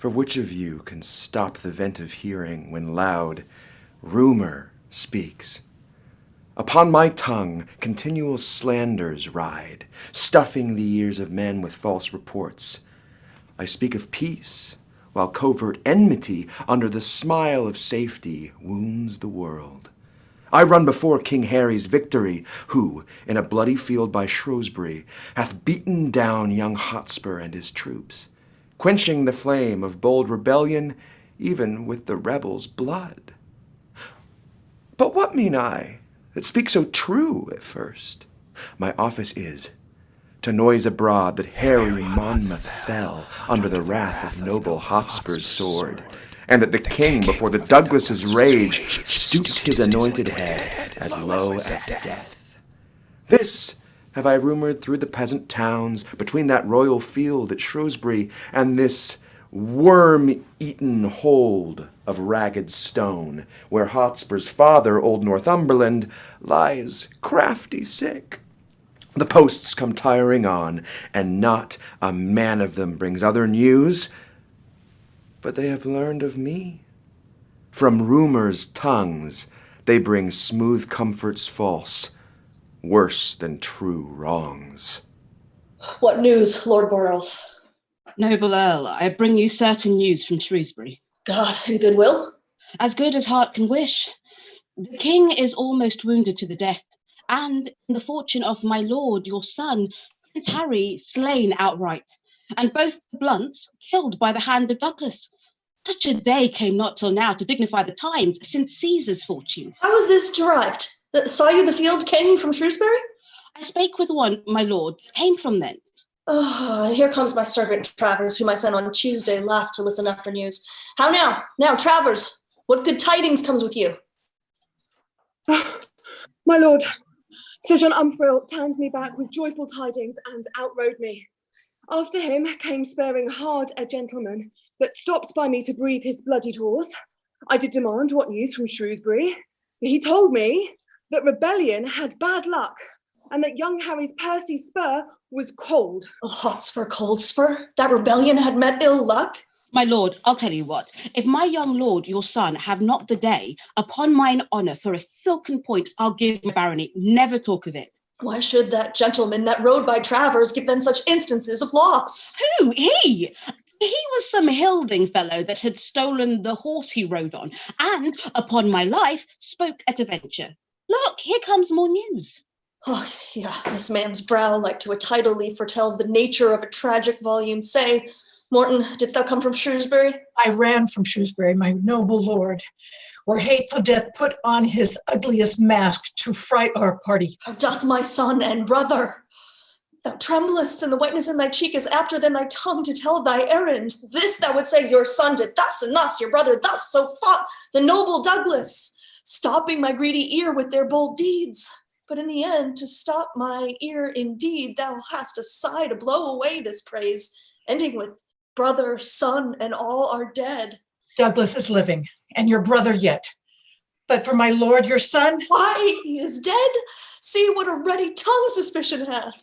For which of you can stop the vent of hearing when loud rumor speaks? Upon my tongue continual slanders ride, stuffing the ears of men with false reports. I speak of peace, while covert enmity under the smile of safety wounds the world. I run before King Harry's victory, who, in a bloody field by Shrewsbury, hath beaten down young Hotspur and his troops, quenching the flame of bold rebellion even with the rebels' blood. But what mean I that speak so true at first? My office is to noise abroad that Harry Monmouth fell under the wrath of noble Hotspur's sword, and that the king before the Douglases' rage stooped his anointed head as low as death. This have I rumored through the peasant towns, between that royal field at Shrewsbury and this worm-eaten hold of ragged stone, where Hotspur's father, old Northumberland, lies crafty sick. The posts come tiring on, and not a man of them brings other news, but they have learned of me. From rumor's tongues they bring smooth comforts false, worse than true wrongs. What news, Lord Boreals? Noble Earl, I bring you certain news from Shrewsbury. God and goodwill? As good as heart can wish. The king is almost wounded to the death, and in the fortune of my lord, your son, Prince Harry, slain outright, and both the Blunts killed by the hand of Douglas. Such a day came not till now to dignify the times since Caesar's fortunes. How was this derived? Saw you the field? Came you from Shrewsbury? I spake with one, my lord, came from thence. Here comes my servant Travers, whom I sent on Tuesday last to listen after news. How now? Now, Travers, what good tidings comes with you? My lord, Sir John Umfrill turned me back with joyful tidings and outrode me. After him came sparing hard a gentleman that stopped by me to breathe his bloody tawse. I did demand what news from Shrewsbury. He told me that rebellion had bad luck, and that young Harry's Percy spur was cold. Hotspur, cold spur? That rebellion had met ill luck? My lord, I'll tell you what, if my young lord, your son, have not the day, upon mine honour, for a silken point, I'll give my barony, never talk of it. Why should that gentleman that rode by Travers give then such instances of loss? Who? He? He was some hilding fellow that had stolen the horse he rode on, and, upon my life, spoke at a venture. Look, here comes more news. Oh, yeah, this man's brow, like to a title leaf, foretells the nature of a tragic volume. Say, Morton, didst thou come from Shrewsbury? I ran from Shrewsbury, my noble lord, where hateful death put on his ugliest mask to fright our party. How doth my son and brother? Thou tremblest, and the whiteness in thy cheek is apter than thy tongue to tell thy errand. This thou would say, your son did thus and thus, your brother thus, so fought the noble Douglas, stopping my greedy ear with their bold deeds. But in the end, to stop my ear indeed, thou hast a sigh to blow away this praise, ending with brother, son, and all are dead. Douglas is living, and your brother yet. But for my lord, your son? Why, he is dead? See what a ready tongue suspicion hath.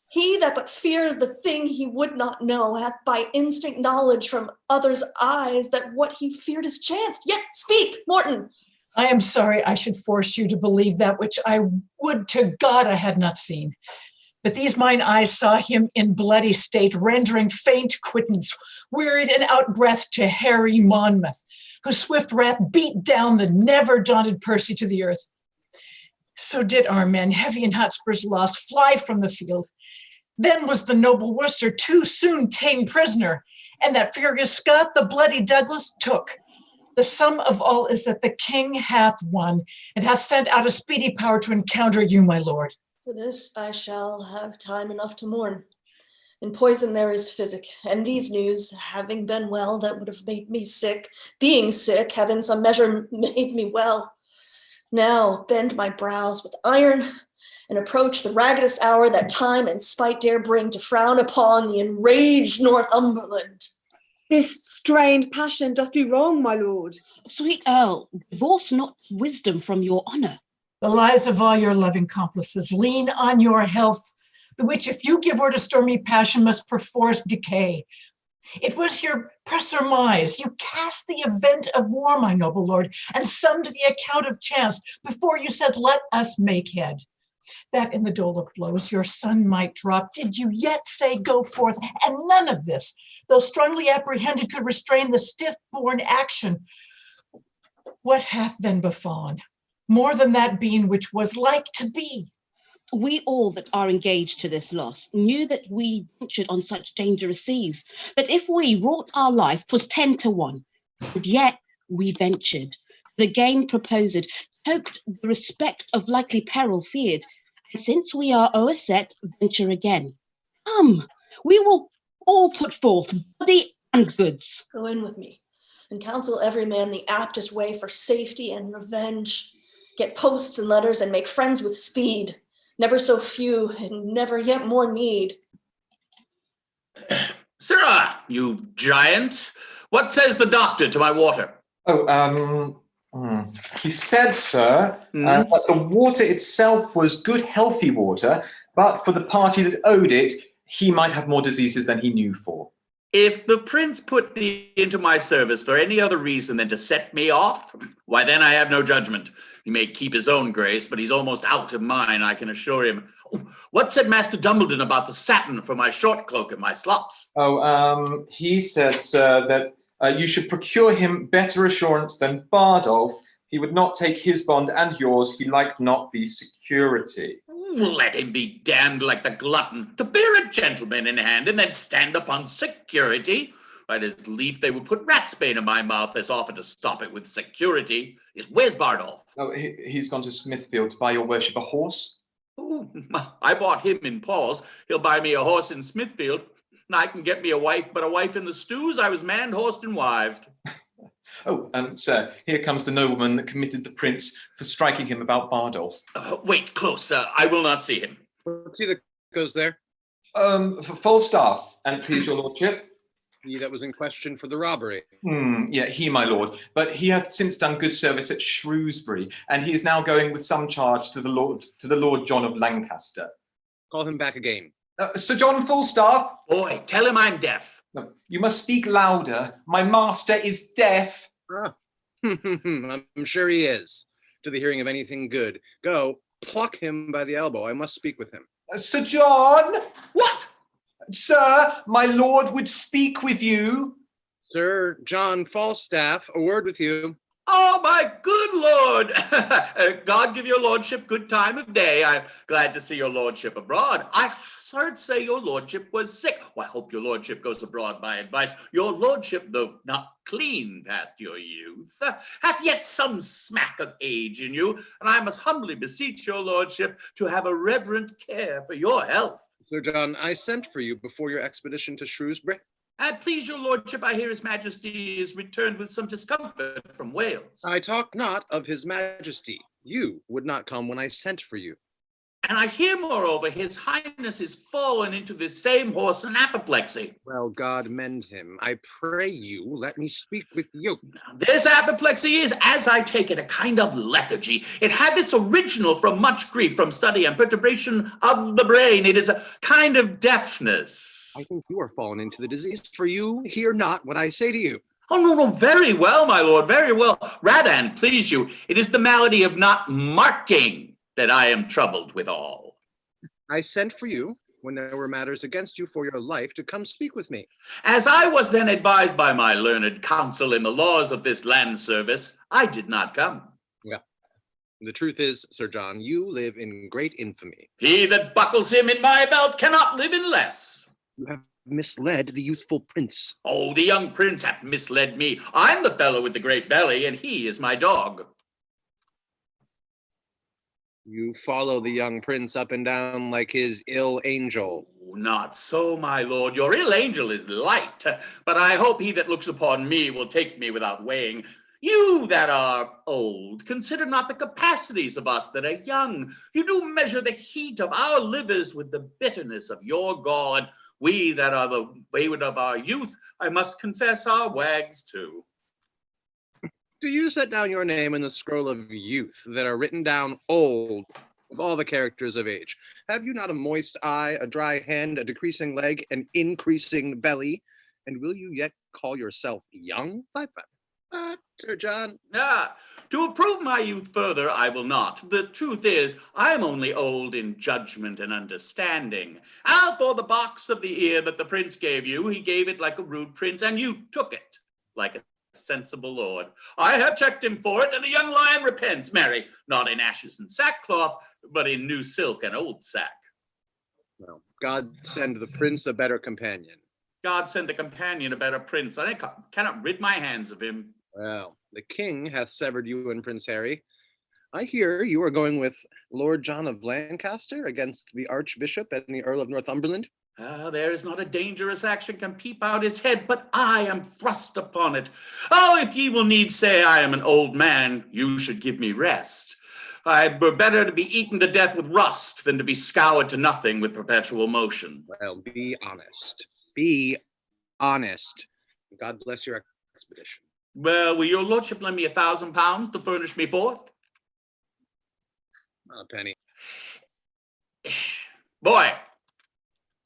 He that but fears the thing he would not know hath by instinct knowledge from others' eyes that what he feared is chanced. Yet speak, Morton. I am sorry I should force you to believe that which I would to God I had not seen. But these mine eyes saw him in bloody state, rendering faint quittance, wearied and out-breath to Harry Monmouth, whose swift wrath beat down the never-daunted Percy to the earth. So did our men, heavy in Hotspur's loss, fly from the field. Then was the noble Worcester too soon ta'en prisoner, and that furious Scot the bloody Douglas took. The sum of all is that the king hath won, and hath sent out a speedy power to encounter you, my lord. For this I shall have time enough to mourn. In poison there is physic, and these news, having been well, that would have made me sick, being sick, have in some measure made me well. Now bend my brows with iron, and approach the raggedest hour that time and spite dare bring to frown upon the enraged Northumberland. This strained passion doth do wrong, my lord. Sweet Earl, divorce not wisdom from your honour. The lives of all your loving complices lean on your health, the which if you give word to stormy passion must perforce decay. It was your presurmise. You cast the event of war, my noble lord, and summed the account of chance before you said, let us make head. That in the dole of blows your son might drop, did you yet say go forth? And none of this, though strongly apprehended, could restrain the stiff-born action. What hath then befallen? More than that being which was like to be. We all that are engaged to this loss knew that we ventured on such dangerous seas, that if we wrought our life, 'twas 10 to 1, and yet we ventured. The game proposed, toked the respect of likely peril feared, and since we are o'erset, venture again. Come, we will all put forth body and goods. Go in with me, and counsel every man the aptest way for safety and revenge. Get posts and letters, and make friends with speed. Never so few, and never yet more need. Sirrah, you giant, what says the doctor to my water? He said, sir, that the water itself was good, healthy water, but for the party that owed it, he might have more diseases than he knew for. If the prince put thee into my service for any other reason than to set me off, why then I have no judgment. He may keep his own grace, but he's almost out of mine, I can assure him. Oh, what said Master Dumbledon about the satin for my short cloak and my slops? He said, sir, that you should procure him better assurance than Bardolph. He would not take his bond and yours. He liked not the security. Let him be damned like the glutton, to bear a gentleman in hand and then stand upon security. I'd as lief they would put ratsbane in my mouth as offer to stop it with security. Where's Bardolph? Oh, he's gone to Smithfield to buy your worship a horse. Oh, I bought him in Paul's. He'll buy me a horse in Smithfield. I can get me a wife, but a wife in the stews, I was manned, horsed, and wived. Oh, sir, here comes the nobleman that committed the prince for striking him about Bardolph. Wait close, I will not see him. What's he that goes there? For Falstaff, and please your lordship. He that was in question for the robbery. Yeah, he, my lord. But he hath since done good service at Shrewsbury, and he is now going with some charge to the Lord John of Lancaster. Call him back again. Sir John Falstaff. Boy, tell him I'm deaf. No, you must speak louder. My master is deaf. Ah. I'm sure he is. To the hearing of anything good. Go, pluck him by the elbow. I must speak with him. Sir John! What? Sir, my lord would speak with you. Sir John Falstaff, a word with you. Oh, my good lord. God give your lordship good time of day. I'm glad to see your lordship abroad. I heard say your lordship was sick. Well, I hope your lordship goes abroad by advice. Your lordship, though not clean past your youth, hath yet some smack of age in you, and I must humbly beseech your lordship to have a reverent care for your health. Sir John, I sent for you before your expedition to Shrewsbury. Please your lordship, I hear his majesty is returned with some discomfort from Wales. I talk not of his majesty. You would not come when I sent for you. And I hear, moreover, his highness is fallen into this same horse and apoplexy. Well, God mend him. I pray you, let me speak with you. This apoplexy is, as I take it, a kind of lethargy. It had its original from much grief, from study and perturbation of the brain. It is a kind of deafness. I think you are fallen into the disease, for you hear not what I say to you. Oh, no, very well, my lord, very well. Rather, and please you, it is the malady of not marking that I am troubled withal. I sent for you, when there were matters against you for your life, to come speak with me. As I was then advised by my learned counsel in the laws of this land service, I did not come. Well, the truth is, Sir John, you live in great infamy. He that buckles him in my belt cannot live in less. You have misled the youthful prince. Oh, the young prince hath misled me. I'm the fellow with the great belly, and he is my dog. You follow the young prince up and down like his ill angel. Not so, my lord. Your ill angel is light, but I hope he that looks upon me will take me without weighing. You that are old, consider not the capacities of us that are young. You do measure the heat of our livers with the bitterness of your gall, and we that are the wayward of our youth, I must confess, are wags too. Do you set down your name in the scroll of youth that are written down old of all the characters of age? Have you not a moist eye, a dry hand, a decreasing leg, an increasing belly? And will you yet call yourself young? Sir John. Ah, to approve my youth further, I will not. The truth is, I am only old in judgment and understanding. As for the box of the ear that the prince gave you, he gave it like a rude prince, and you took it like a sensible lord. I have checked him for it, and the young lion repents, marry, not in ashes and sackcloth, but in new silk and old sack. Well, God send the prince a better companion. God send the companion a better prince. I cannot rid my hands of him. Well, the king hath severed you and Prince Harry. I hear you are going with Lord John of Lancaster against the Archbishop and the Earl of Northumberland. There is not a dangerous action can peep out his head, but I am thrust upon it. Oh, if ye will needs say I am an old man, you should give me rest. I were better to be eaten to death with rust than to be scoured to nothing with perpetual motion. Well, be honest. Be honest. God bless your expedition. Well, will your lordship lend me £1,000 to furnish me forth? Not a penny. Boy.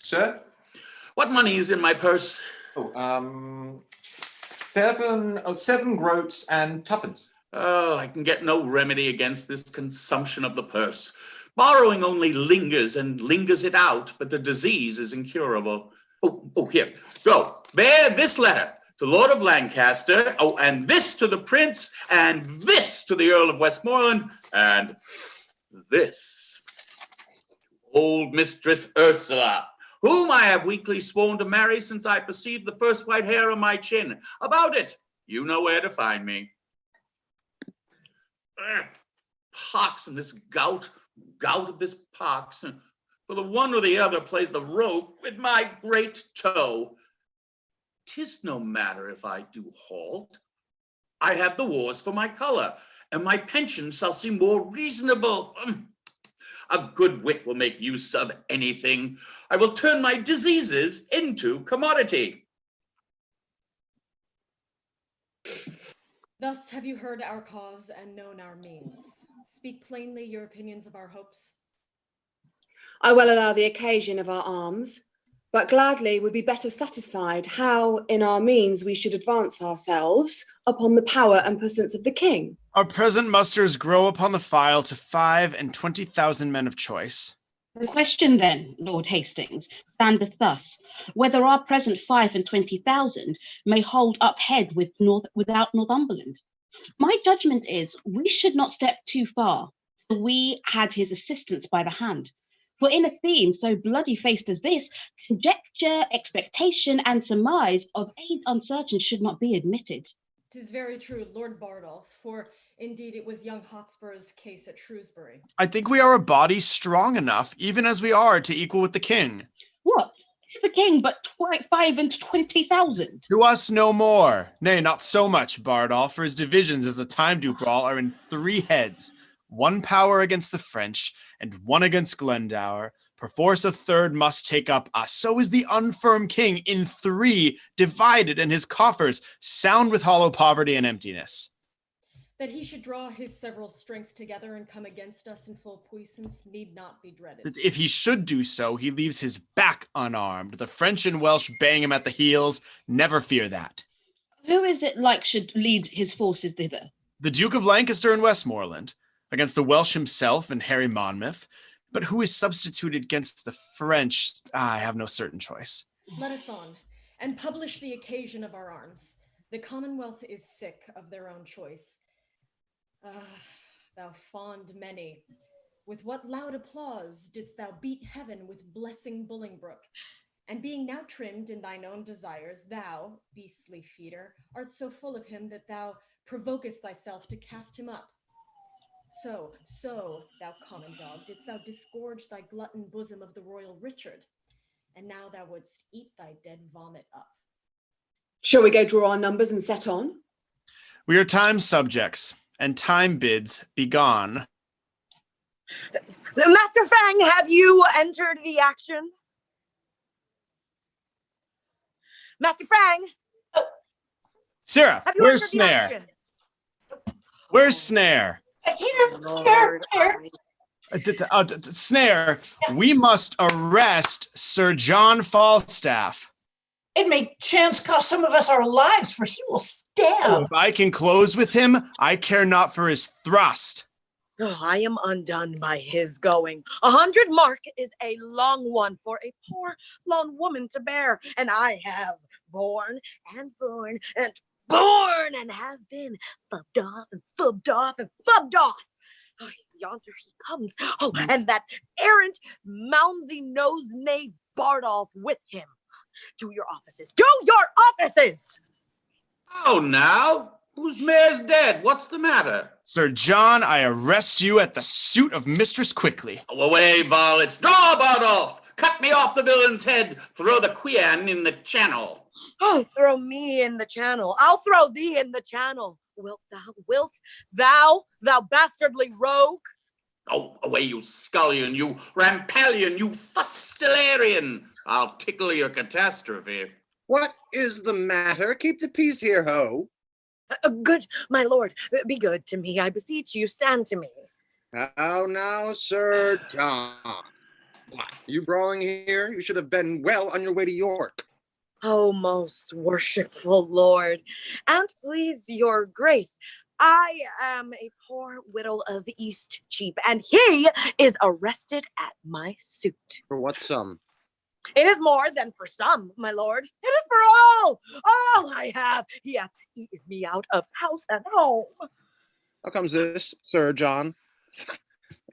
Sir? What money is in my purse? Seven groats and twopence. Oh, I can get no remedy against this consumption of the purse. Borrowing only lingers and lingers it out, but the disease is incurable. Here, go. Bear this letter to Lord of Lancaster, and this to the Prince, and this to the Earl of Westmoreland, and this to old Mistress Ursula, whom I have weekly sworn to marry since I perceived the first white hair on my chin. About it, you know where to find me. Pox and this gout of this pox. For the one or the other plays the rope with my great toe. 'Tis no matter if I do halt. I have the wars for my color, and my pension shall seem more reasonable. A good wit will make use of anything. I will turn my diseases into commodity. Thus have you heard our cause and known our means. Speak plainly your opinions of our hopes. I well allow the occasion of our arms, but gladly would be better satisfied how in our means we should advance ourselves upon the power and puissance of the king. Our present musters grow upon the file to 25,000 men of choice. The question then, Lord Hastings, standeth thus, whether our present 25,000 may hold up head without Northumberland. My judgment is we should not step too far. We had his assistance by the hand. For in a theme so bloody-faced as this, conjecture, expectation, and surmise of aids uncertain should not be admitted. 'Tis very true, Lord Bardolph, for indeed it was young Hotspur's case at Shrewsbury. I think we are a body strong enough, even as we are, to equal with the king. What? Is the king but 25,000? To us no more. Nay, not so much, Bardolph, for his divisions as the time do brawl are in 3 heads. 1 power against the French, and 1 against Glendower. Perforce a 3rd must take up us. So is the unfirm king in 3, divided, and his coffers sound with hollow poverty and emptiness. That he should draw his several strengths together and come against us in full puissance need not be dreaded. If he should do so, he leaves his back unarmed. The French and Welsh bang him at the heels. Never fear that. Who is it like should lead his forces thither? The Duke of Lancaster and Westmoreland, against the Welsh himself and Harry Monmouth. But who is substituted against the French? I have no certain choice. Let us on, and publish the occasion of our arms. The Commonwealth is sick of their own choice. Thou fond many, with what loud applause didst thou beat heaven with blessing Bolingbroke? And being now trimmed in thine own desires, thou, beastly feeder, art so full of him that thou provokest thyself to cast him up. So, thou common dog, didst thou disgorge thy glutton bosom of the royal Richard, and now thou wouldst eat thy dead vomit up. Shall we go draw our numbers and set on? We are time subjects, and time bids begone. Master Fang, have you entered the action? Master Fang! Sarah, where's Snare? Where's Snare? Snare, we must arrest Sir John Falstaff. It may chance cost some of us our lives, for he will Oh, stab. if I can close with him, I care not for his thrust. Oh, I am undone by his going. 100 mark is a long one for a poor lone woman to bear, and I have borne and borne and borne and have been fubbed off and fubbed off and fubbed off. Oh, yonder he comes. Oh, and that errant, mousy nose knave Bardolph with him. To your offices. To your offices! Oh, now? Whose mare's dead? What's the matter? Sir John, I arrest you at the suit of Mistress Quickly. Away, varlets. Draw, Bardolph! Cut me off the villain's head. Throw the quean in the channel. Oh, throw me in the channel. I'll throw thee in the channel. Wilt thou, thou bastardly rogue? Oh, away, you scullion, you rampallion, you fustellarian. I'll tickle your catastrophe. What is the matter? Keep the peace here, ho. Good, my lord, be good to me. I beseech you, stand to me. How now, Sir John? What, you brawling here? You should have been well on your way to York. Oh, most worshipful lord, and please your grace, I am a poor widow of East Cheap, and he is arrested at my suit. For what sum? It is more than for some, my lord. It is for all I have. He hath eaten me out of house and home. How comes this, Sir John? Are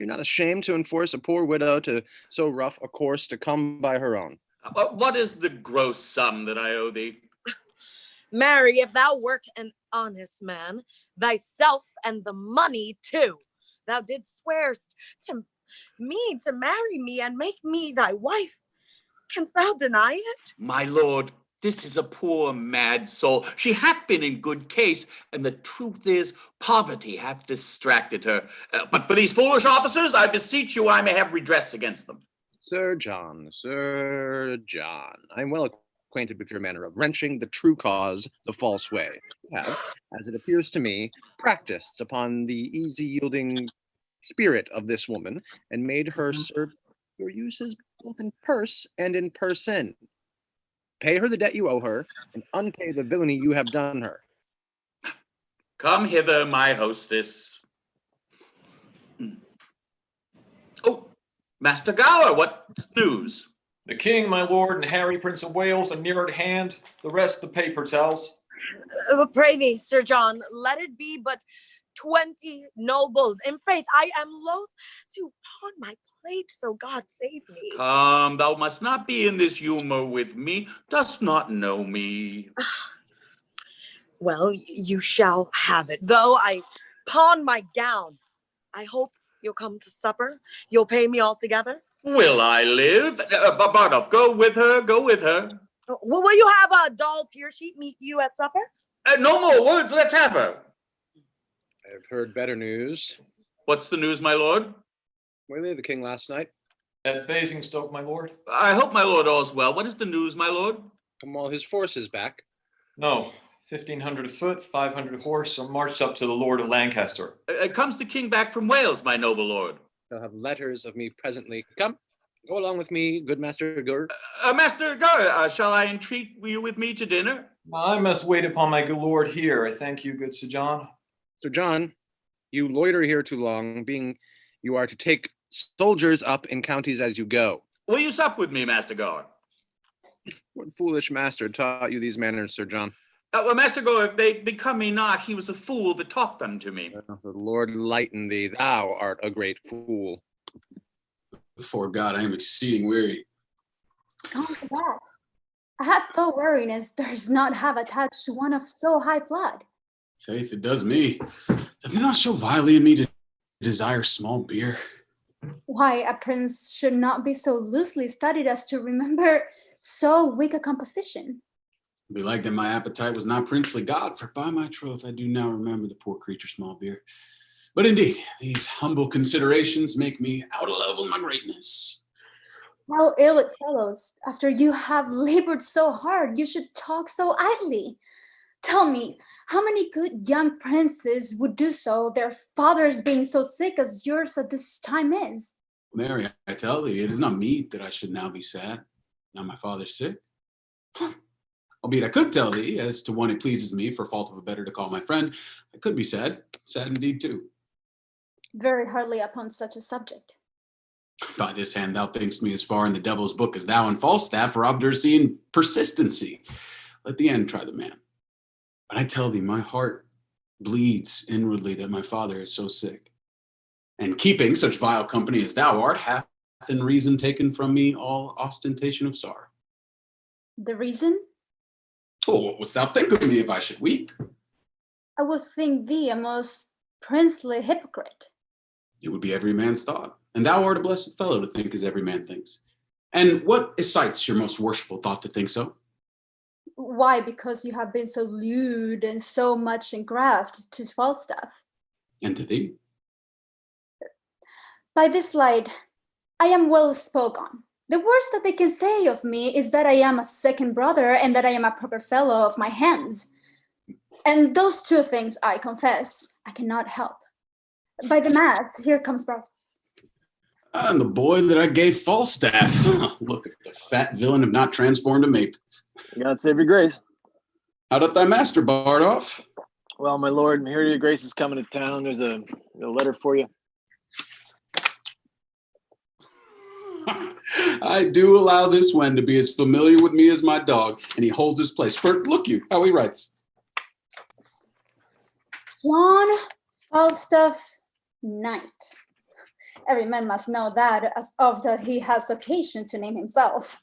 you not ashamed to enforce a poor widow to so rough a course to come by her own? What is the gross sum that I owe thee? Marry, if thou wert an honest man, thyself and the money too. Thou didst swearst to me to marry me and make me thy wife. Canst thou deny it? My lord, this is a poor mad soul. She hath been in good case, and the truth is, poverty hath distracted her. But for these foolish officers, I beseech you, I may have redress against them. Sir John, I'm well acquainted with your manner of wrenching the true cause the false way. You have, as it appears to me, practiced upon the easy-yielding spirit of this woman, and made her serve your uses both in purse and in person. Pay her the debt you owe her, and unpay the villainy you have done her. Come hither, my hostess. Oh, Master Gower, what news? The king, my lord, and Harry, Prince of Wales, are near at hand. The rest the paper tells. Pray thee, Sir John, let it be but 20 nobles. In faith, I am loath to pawn my plate, so God save me. Come, thou must not be in this humor with me. Dost not know me. Well, you shall have it. Though I pawn my gown, I hope you'll come to supper. You'll pay me altogether. Will I live? Bardolph, go with her, go with her. Will you have a doll tear sheet meet you at supper? No more words, let's have her. I have heard better news. What's the news, my lord? Where lay the king last night? At Basingstoke, my lord. I hope my lord all's well. What is the news, my lord? Come all his forces back? No, 1,500 afoot, 500 horse, are marched up to the Lord of Lancaster. Comes the king back from Wales, my noble lord? They'll have letters of me presently. Come, go along with me, good Master Gur. Master Gur, shall I entreat you with me to dinner? I must wait upon my good lord here. I thank you, good Sir John. Sir John, you loiter here too long, being you are to take soldiers up in counties as you go. Will you sup with me, Master Gur? What foolish master taught you these manners, Sir John? Well, Master Gur, if they become me not, he was a fool that taught them to me. The Lord lighten thee, thou art a great fool. Before God, I am exceeding weary. Come to that. I have thought weariness does not have attached to one of so high blood. Faith, it does me. Doth it not show vilely in me to desire small beer? Why, a prince should not be so loosely studied as to remember so weak a composition. Belike that my appetite was not princely God, for by my troth I do now remember the poor creature small beer. But indeed, these humble considerations make me out of love with my greatness. How ill it follows, after you have labored so hard, you should talk so idly. Tell me, how many good young princes would do so, their fathers being so sick as yours at this time is? Mary, I tell thee, it is not meet that I should now be sad. Now my father sick. Albeit I could tell thee, as to one it pleases me, for fault of a better to call my friend, I could be sad indeed too. Very hardly upon such a subject. By this hand thou thinkst me as far in the devil's book as thou in Falstaff for obduracy and persistency. Let the end try the man. But I tell thee, my heart bleeds inwardly that my father is so sick. And keeping such vile company as thou art, hath in reason taken from me all ostentation of sorrow. The reason? Oh, what wouldst thou think of me if I should weep? I would think thee a most princely hypocrite. It would be every man's thought. And thou art a blessed fellow to think as every man thinks. And what excites your most worshipful thought to think so? Why? Because you have been so lewd and so much engraft to Falstaff. And to thee? By this light, I am well spoken. The worst that they can say of me is that I am a second brother and that I am a proper fellow of my hands. And those two things, I confess, I cannot help. By the mass, here comes brother. And the boy that I gave Falstaff. Look, if the fat villain have not transformed a mape. God save your grace. How doth thy master, Bardolph? Well, my lord, here your grace is coming to town. There's a letter for you. I do allow this one to be as familiar with me as my dog, and he holds his place. For look you, how he writes. John Falstaff, Knight. Every man must know that, as often he has occasion to name himself.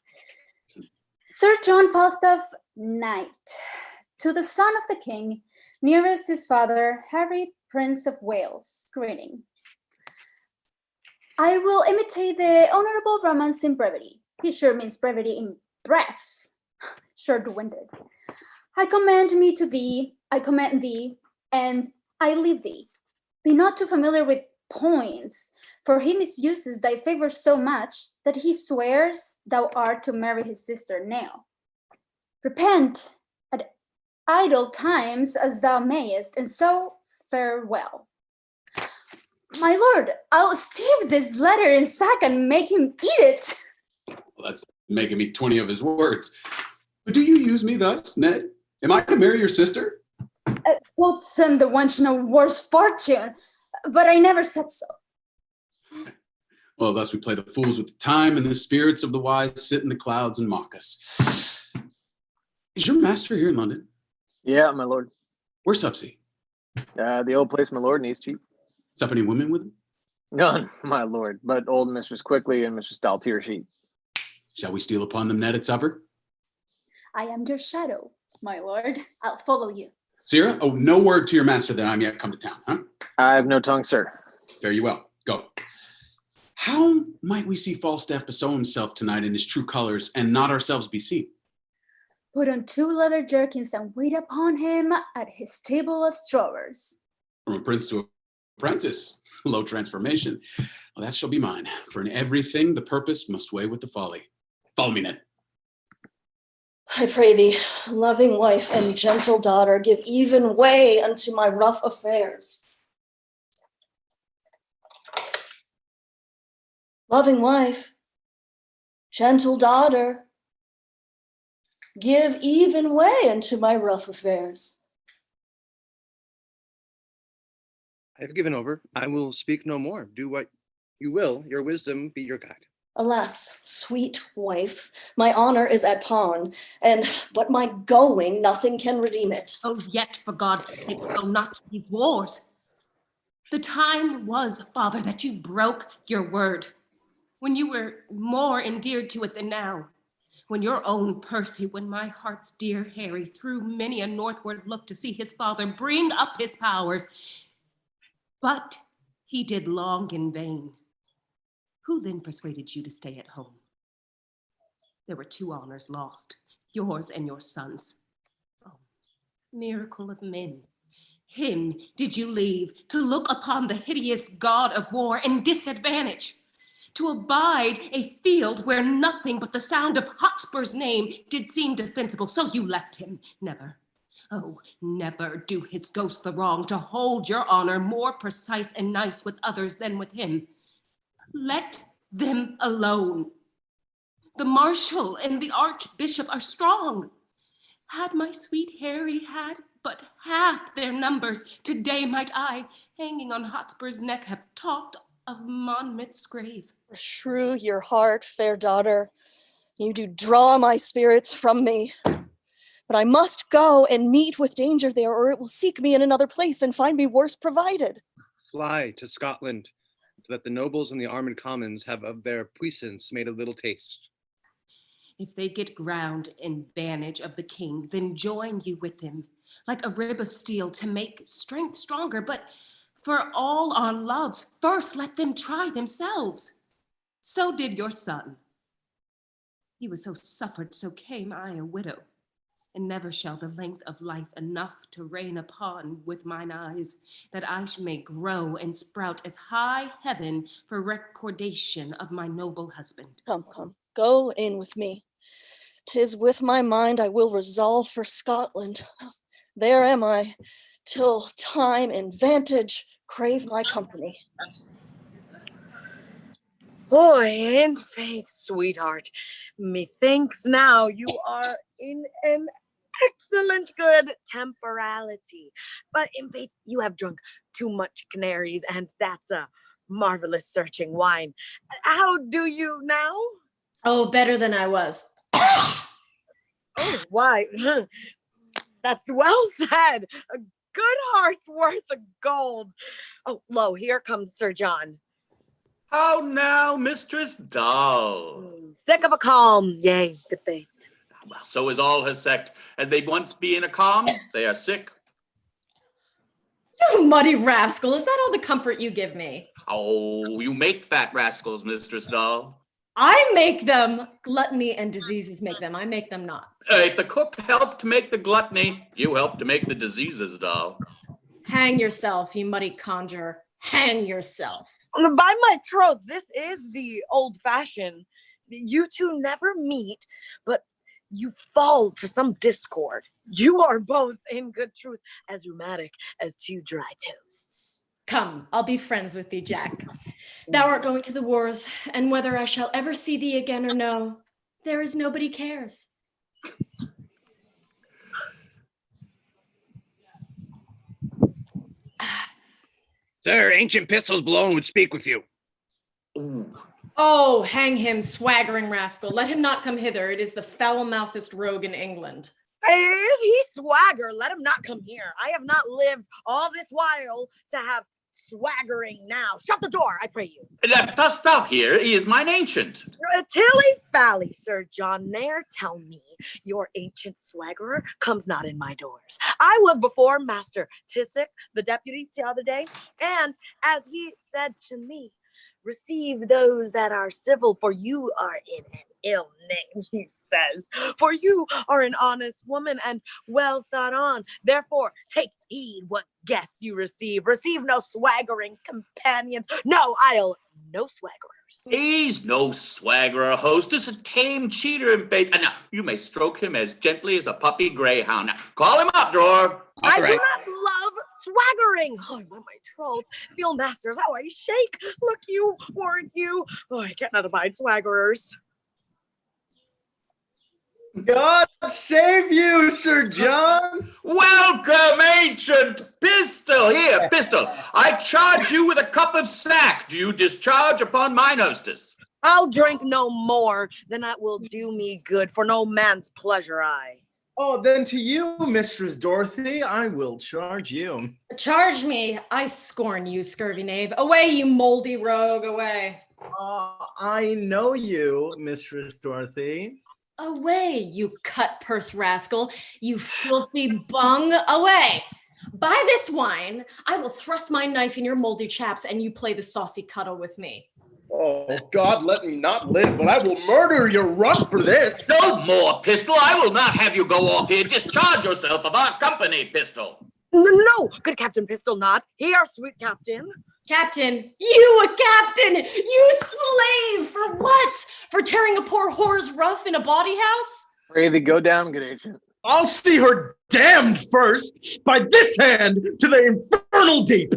Sir John Falstaff, Knight, to the son of the king, nearest his father, Harry, Prince of Wales, greeting. I will imitate the honorable romance in brevity. He sure means brevity in breath, short-winded. I commend thee, and I leave thee. Be not too familiar with points, for he misuses thy favor so much that he swears thou art to marry his sister now. Repent at idle times as thou mayest, and so farewell. My lord, I'll steep this letter in sack and make him eat it. Well, that's making me 20 of his words. But do you use me thus, Ned? Am I to marry your sister? God send the wench no worse fortune, but I never said so. Well, thus we play the fools with the time, and the spirits of the wise sit in the clouds and mock us. Is your master here in London? Yeah, my lord. Where's Subsy? The old place, my lord, in Eastcheap. Sup any women with him? None, my lord, but old Mistress Quickly and Mistress Daltier sheep. Shall we steal upon them, Ned, at supper? I am your shadow, my lord. I'll follow you. Sirrah? Oh, no word to your master that I'm yet come to town, huh? I have no tongue, sir. Fare you well. Go. How might we see Falstaff bestow himself tonight in his true colors and not ourselves be seen? Put on 2 leather jerkins and wait upon him at his table as drawers. From a prince to apprentice, low transformation. Well, that shall be mine, for in everything the purpose must weigh with the folly. Follow me, Ned. I pray thee, loving wife and gentle daughter, give even way unto my rough affairs. Loving wife, gentle daughter, give even way unto my rough affairs. I have given over. I will speak no more. Do what you will. Your wisdom be your guide. Alas, sweet wife, my honor is at pawn, and but my going, nothing can redeem it. Oh, yet for God's sake, go not to these wars. The time was, Father, that you broke your word, when you were more endeared to it than now. When your own Percy, when my heart's dear Harry, threw many a northward look to see his father bring up his powers, but he did long in vain. Who then persuaded you to stay at home? There were 2 honors lost, yours and your son's. Oh, miracle of men. Him did you leave to look upon the hideous god of war in disadvantage, to abide a field where nothing but the sound of Hotspur's name did seem defensible. So you left him, never. Oh, never do his ghost the wrong to hold your honor more precise and nice with others than with him. Let them alone. The marshal and the archbishop are strong. Had my sweet Harry had but half their numbers, today might I, hanging on Hotspur's neck, have talked of Monmouth's grave. Shrew your heart, fair daughter. You do draw my spirits from me. But I must go and meet with danger there, or it will seek me in another place and find me worse provided. Fly to Scotland, so that the nobles and the armed commons have of their puissance made a little taste. If they get ground in vantage of the king, then join you with him, like a rib of steel, to make strength stronger. But for all our loves, first let them try themselves. So did your son. He was so suffered, so came I a widow. And never shall the length of life enough to reign upon with mine eyes, that I may grow and sprout as high heaven for recordation of my noble husband. Come, come, go in with me. 'Tis with my mind I will resolve for Scotland. There am I, till time and vantage crave my company. Boy, in faith, sweetheart, methinks now you are in an excellent good temporality. But in faith, you have drunk too much canaries, and that's a marvelous searching wine. How do you now? Oh, better than I was. Oh, why? That's well said. A good heart's worth of gold. Oh, lo, here comes Sir John. How now, Mistress Doll? Sick of a calm, yea, good faith. Well, so is all her sect. As they once be in a calm, they are sick. You muddy rascal, is that all the comfort you give me? Oh, you make fat rascals, Mistress Doll. I make them. Gluttony and diseases make them. I make them not. If the cook helped to make the gluttony, you helped to make the diseases, Doll. Hang yourself, you muddy conjurer. Hang yourself. By my troth, this is the old fashion. You two never meet, but you fall to some discord. You are both, in good truth, as rheumatic as two dry toasts. Come, I'll be friends with thee, Jack. Thou art going to the wars, and whether I shall ever see thee again or no, there is nobody cares. Sir, ancient pistols blown would speak with you. Ooh. Oh, hang him, swaggering rascal. Let him not come hither. It is the foul-mouthedest rogue in England. If he swagger, let him not come here. I have not lived all this while to have swaggering now. Shut the door, I pray you. Dost thou hear? He is mine ancient. Tilly-fally, Sir John, ne'er tell me your ancient swaggerer comes not in my doors. I was before Master Tissick, the deputy, the other day, and as he said to me, receive those that are civil, for you are in an ill name, he says. For you are an honest woman and well thought on. Therefore, take heed what guests you receive. Receive no swaggering companions. No, no swaggerers. He's no swaggerer, hostess, a tame cheater in faith. And now, you may stroke him as gently as a puppy greyhound. Now, call him up, drawer. I do not love swaggering. Oh, by my troth, feel masters, how I shake. Look you, warrant you. Oh, I cannot abide swaggerers. God save you, Sir John. Welcome, ancient pistol. Here, pistol. I charge you with a cup of sack. Do you discharge upon mine hostess? I'll drink no more than that will do me good. For no man's pleasure I. Oh, then to you, Mistress Dorothy, I will charge you. Charge me. I scorn you, scurvy knave. Away, you moldy rogue, away. I know you, Mistress Dorothy. Away, you cut-purse rascal, you filthy bung, away. Buy this wine, I will thrust my knife in your moldy chaps and you play the saucy cuddle with me. Oh, God, let me not live, but I will murder your runt for this. No more, pistol. I will not have you go off here. Discharge yourself of our company, pistol. No, good Captain Pistol not. Here, sweet Captain. Captain, you a captain, you slave, for what? For tearing a poor whore's ruff in a bawdy house? Pray thee go down, good ancient. I'll see her damned first, by this hand, to the infernal deep.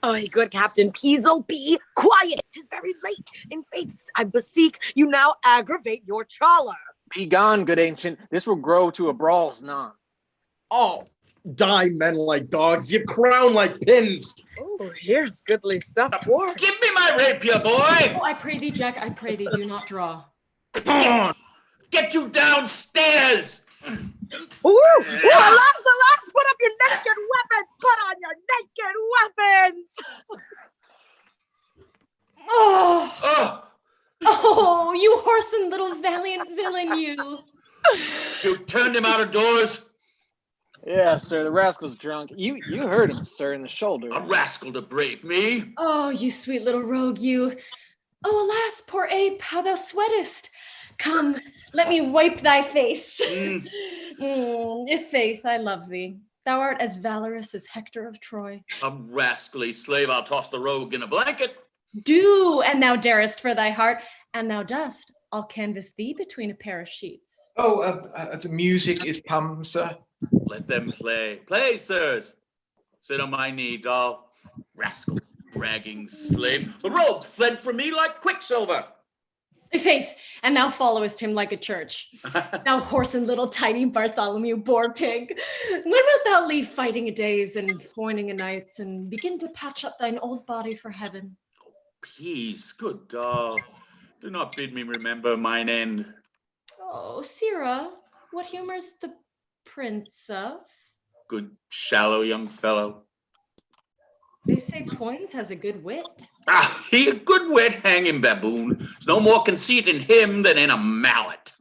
Oh, good Captain Peasel, be quiet. 'Tis very late. In faith, I beseech you now aggravate your choler. Be gone, good ancient. This will grow to a brawl's none. Oh, die men like dogs, you crown like pins. Oh, here's goodly stuff, dwarf. Give me my rapier, boy! Oh, I pray thee, Jack, I pray thee, do not draw. Come on! Get you downstairs! Ooh, alas, put up your naked weapons! Put on your naked weapons! Oh, you whoreson little valiant villain, you. You turned him out of doors? Yeah, sir, the rascal's drunk. You hurt him, sir, in the shoulder. A rascal to brave me. Oh, you sweet little rogue, you. Oh, alas, poor ape, how thou sweatest. Come, let me wipe thy face. If faith, I love thee. Thou art as valorous as Hector of Troy. A rascally slave, I'll toss the rogue in a blanket. Do, and thou darest for thy heart, and thou dost. I'll canvass thee between a pair of sheets. Oh, the music is come, sir. Let them play. Play, sirs. Sit on my knee, doll. Rascal, dragging slave. The rogue fled from me like quicksilver. Faith, and thou followest him like a church. Thou whoreson little tiny Bartholomew boar pig. When wilt thou leave fighting a days and foining a nights and begin to patch up thine old body for heaven? Peace, good doll. Do not bid me remember mine end. Oh, Sirrah, what humor's the prince of? Good shallow young fellow. They say Poins has a good wit. Ah, he a good wit, hang him, baboon. There's no more conceit in him than in a mallet.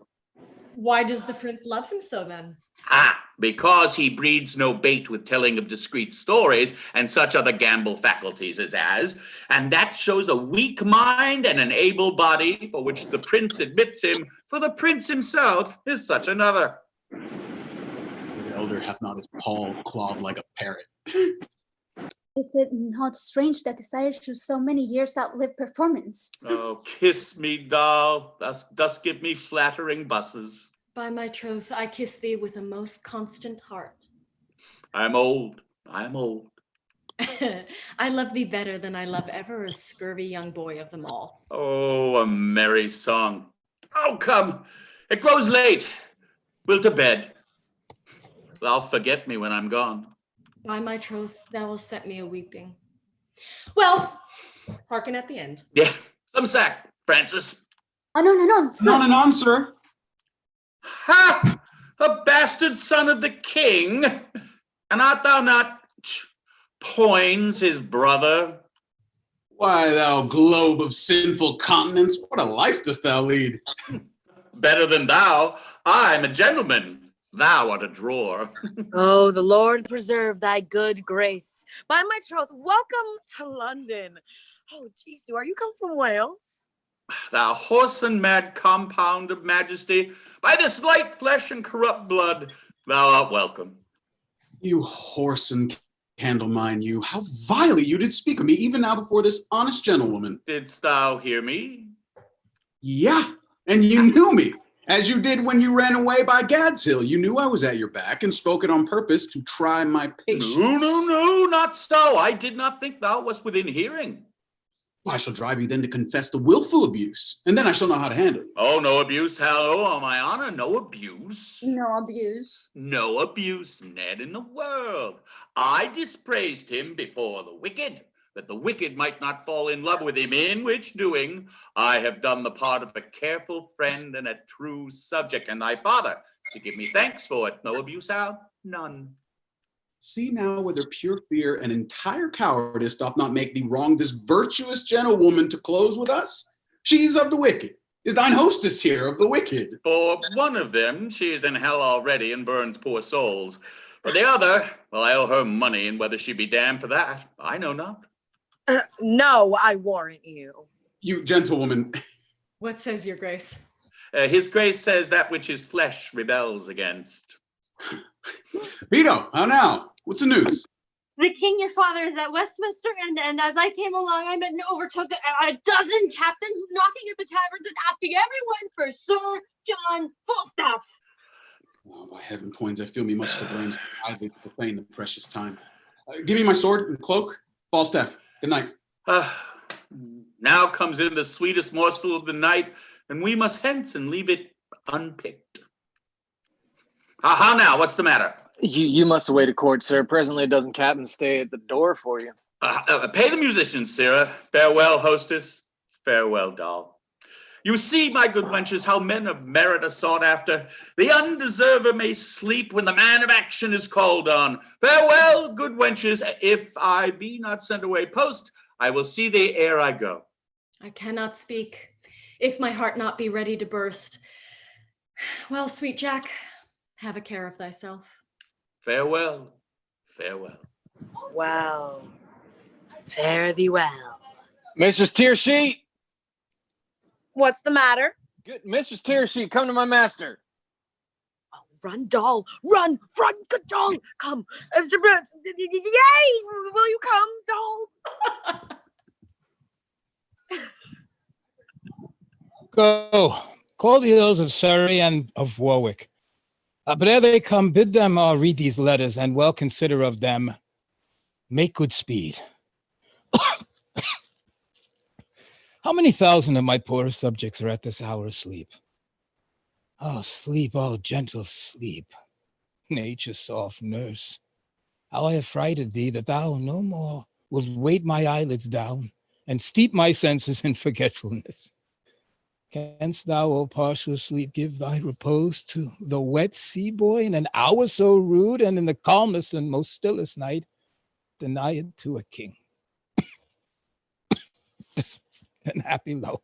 Why does the prince love him so then? Ah, because he breeds no bait with telling of discreet stories and such other gamble faculties as, and that shows a weak mind and an able body, for which the prince admits him, for the prince himself is such another. The elder hath not his paw clawed like a parrot. Is it not strange that desire should so many years outlive performance? Oh, kiss me, doll, thus give me flattering busses. By my troth, I kiss thee with a most constant heart. I'm old. I love thee better than I love ever a scurvy young boy of them all. Oh, a merry song. Oh, come, it grows late. We'll to bed. Thou forget me when I'm gone. By my troth, thou wilt set me a weeping. Well, hearken at the end. Yeah, some sack, Francis. Oh, no, sir. Not an answer. Ha! A bastard son of the king? And art thou not Poins, his brother? Why, thou globe of sinful continents, what a life dost thou lead? Better than thou. I'm a gentleman. Thou art a drawer. Oh, the Lord preserve thy good grace. By my troth, welcome to London. Oh, Jesu, are you come from Wales? Thou horse and mad compound of majesty, by this light flesh and corrupt blood, thou art welcome. You horse and candle mine, you, how vilely you did speak of me, even now before this honest gentlewoman. Didst thou hear me? Yeah, and you knew me. As you did when you ran away by Gad's Hill. You knew I was at your back and spoke it on purpose to try my patience. No, not so. I did not think thou wast within hearing. I shall drive you then to confess the willful abuse, and then I shall know how to handle you. Oh, no abuse, hello, on my honor, no abuse. No abuse. No abuse, Ned, in the world. I dispraised him before the wicked, that the wicked might not fall in love with him, in which doing I have done the part of a careful friend and a true subject, and thy father, to give me thanks for it. No abuse, Hal? None. See now whether pure fear and entire cowardice doth not make thee wrong this virtuous gentlewoman to close with us? She's of the wicked. Is thine hostess here of the wicked? For one of them, she is in hell already and burns poor souls. For the other, well, I owe her money, and whether she be damned for that, I know not. No, I warrant you. You gentlewoman. What says your grace? His grace says that which his flesh rebels against. Vito, how now? What's the news? The king, your father, is at Westminster, and as I came along, I met and overtook a dozen captains knocking at the taverns and asking everyone for Sir John Falstaff. Oh, by heaven, Poins, I feel me much to blame, so idly to profane the precious time. Give me my sword and cloak. Falstaff, good night. Now comes in the sweetest morsel of the night, and we must hence and leave it unpicked. How now? What's the matter? You must await a court, sir. Presently a dozen captains stay at the door for you. Pay the musicians, Sirrah. Farewell, hostess. Farewell, doll. You see, my good wenches, how men of merit are sought after. The undeserver may sleep when the man of action is called on. Farewell, good wenches. If I be not sent away post, I will see thee ere I go. I cannot speak, if my heart not be ready to burst. Well, sweet Jack, have a care of thyself. Farewell, farewell. Well, fare thee well. Mistress Tearsheet! What's the matter? Good Mistress Tearsheet, come to my master. Oh, run, doll. Run, good doll. Come. Yay! Will you come, doll? Go, call the Earls of Surrey and of Warwick. But ere they come, bid them read these letters, and well consider of them. Make good speed. How many thousand of my poor subjects are at this hour asleep? Oh, sleep, oh, gentle sleep, nature's soft nurse. How I have frighted thee that thou no more wilt weight my eyelids down and steep my senses in forgetfulness. Canst thou, O partial sleep, give thy repose to the wet sea boy in an hour so rude, and in the calmest and most stillest night, deny it to a king? Unhappy low,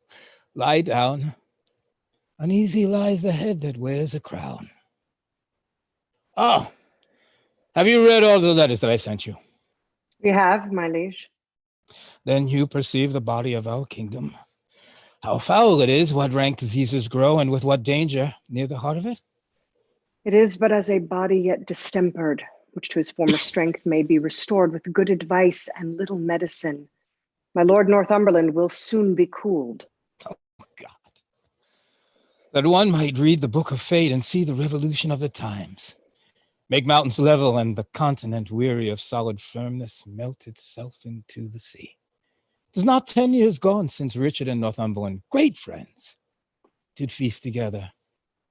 lie down. Uneasy lies the head that wears a crown. Oh, have you read all the letters that I sent you? We have, my liege. Then you perceive the body of our kingdom. How foul it is, what rank diseases grow, and with what danger near the heart of it? It is but as a body yet distempered, which to his former strength may be restored with good advice and little medicine. My Lord Northumberland will soon be cooled. Oh, God. That one might read the book of fate and see the revolution of the times. Make mountains level and the continent weary of solid firmness melt itself into the sea. 'Tis not 10 years gone since Richard and Northumberland, great friends, did feast together.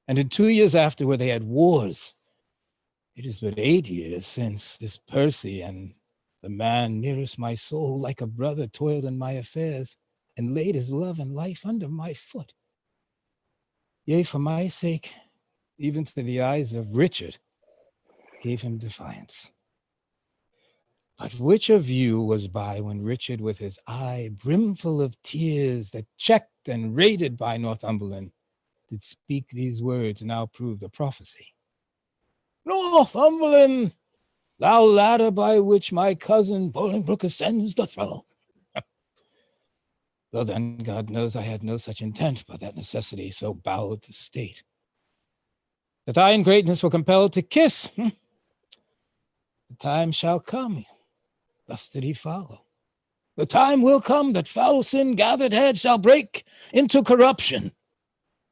And in 2 years after, where they had wars. It is but 8 years since this Percy and the man nearest my soul, like a brother, toiled in my affairs and laid his love and life under my foot. Yea, for my sake, even to the eyes of Richard, gave him defiance. But which of you was by when Richard, with his eye brimful of tears that checked and rated by Northumberland, did speak these words, now prove the prophecy? Northumberland, thou ladder by which my cousin Bolingbroke ascends the throne. Though then, God knows I had no such intent, but that necessity so bowed the state, that I in greatness were compelled to kiss. The time shall come, thus did he follow. The time will come that foul sin gathered head shall break into corruption.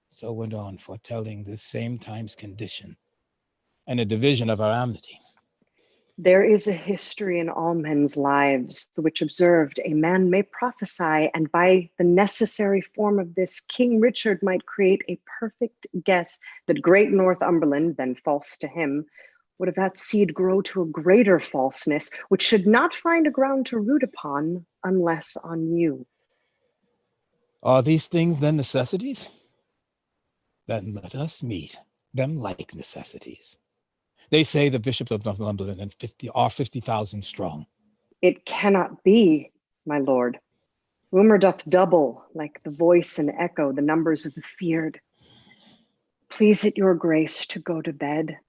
So went on, foretelling this same time's condition and a division of our amity. There is a history in all men's lives, the which observed a man may prophesy, and by the necessary form of this, King Richard might create a perfect guess that great Northumberland, then false to him, would of that seed grow to a greater falseness, which should not find a ground to root upon, unless on you. Are these things then necessities? Then let us meet them like necessities. They say the bishops of Northumberland are 50,000 strong. It cannot be, my lord. Rumor doth double, like the voice and echo, the numbers of the feared. Please it your grace to go to bed.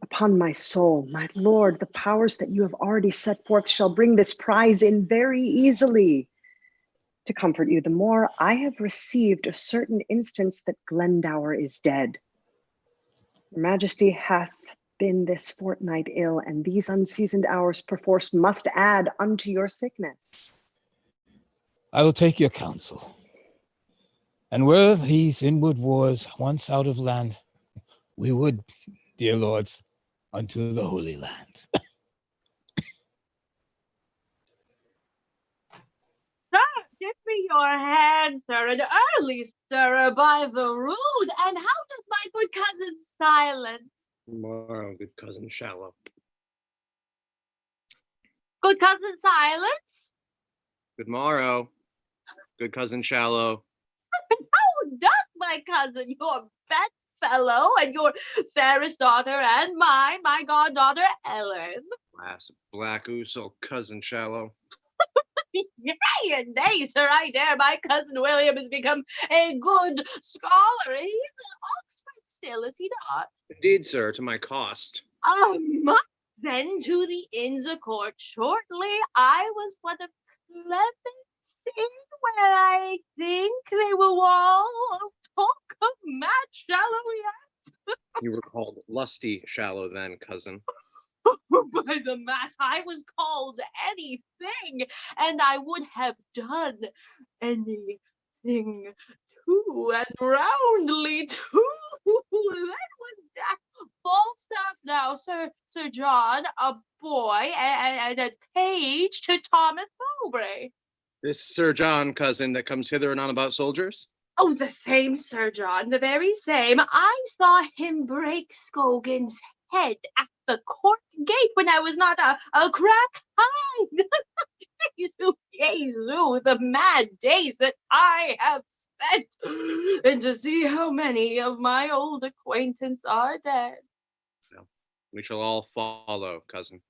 Upon my soul, my lord, the powers that you have already set forth shall bring this prize in very easily. To comfort you the more, I have received a certain instance that Glendower is dead. Your Majesty hath been this fortnight ill, and these unseasoned hours perforce must add unto your sickness. I will take your counsel. And were these inward wars once out of land, we would, dear lords, unto the Holy Land. Sir, give me your hand, sir, an early stirrer by the Rude. And how does my good cousin Silence? Tomorrow, good cousin Shallow. Good cousin Silence? Good morrow, good cousin Shallow. How does my cousin, your bedfellow, and your fairest daughter, and my goddaughter Ellen? Last black ousel, cousin Shallow. Yea and nay, sir, I dare. My cousin William has become a good scholar. He's at Oxford still, is he not? Indeed, sir, to my cost. Then to the Inns of Court shortly. I was one of Clement's scene where I think they will all talk of mad shallow yet. You were called lusty Shallow then, cousin. By the mass, I was called anything, and I would have done anything too, and roundly too. That was Jack Falstaff now, Sir John, a boy, and a page to Thomas Mowbray. This Sir John, cousin, that comes hither and on about soldiers? Oh, the same Sir John, the very same. I saw him break Scogan's head at the court gate when I was not a crack hind. Jesu, Jesu, the mad days that I have spent, and to see how many of my old acquaintance are dead. No, we shall all follow, cousin.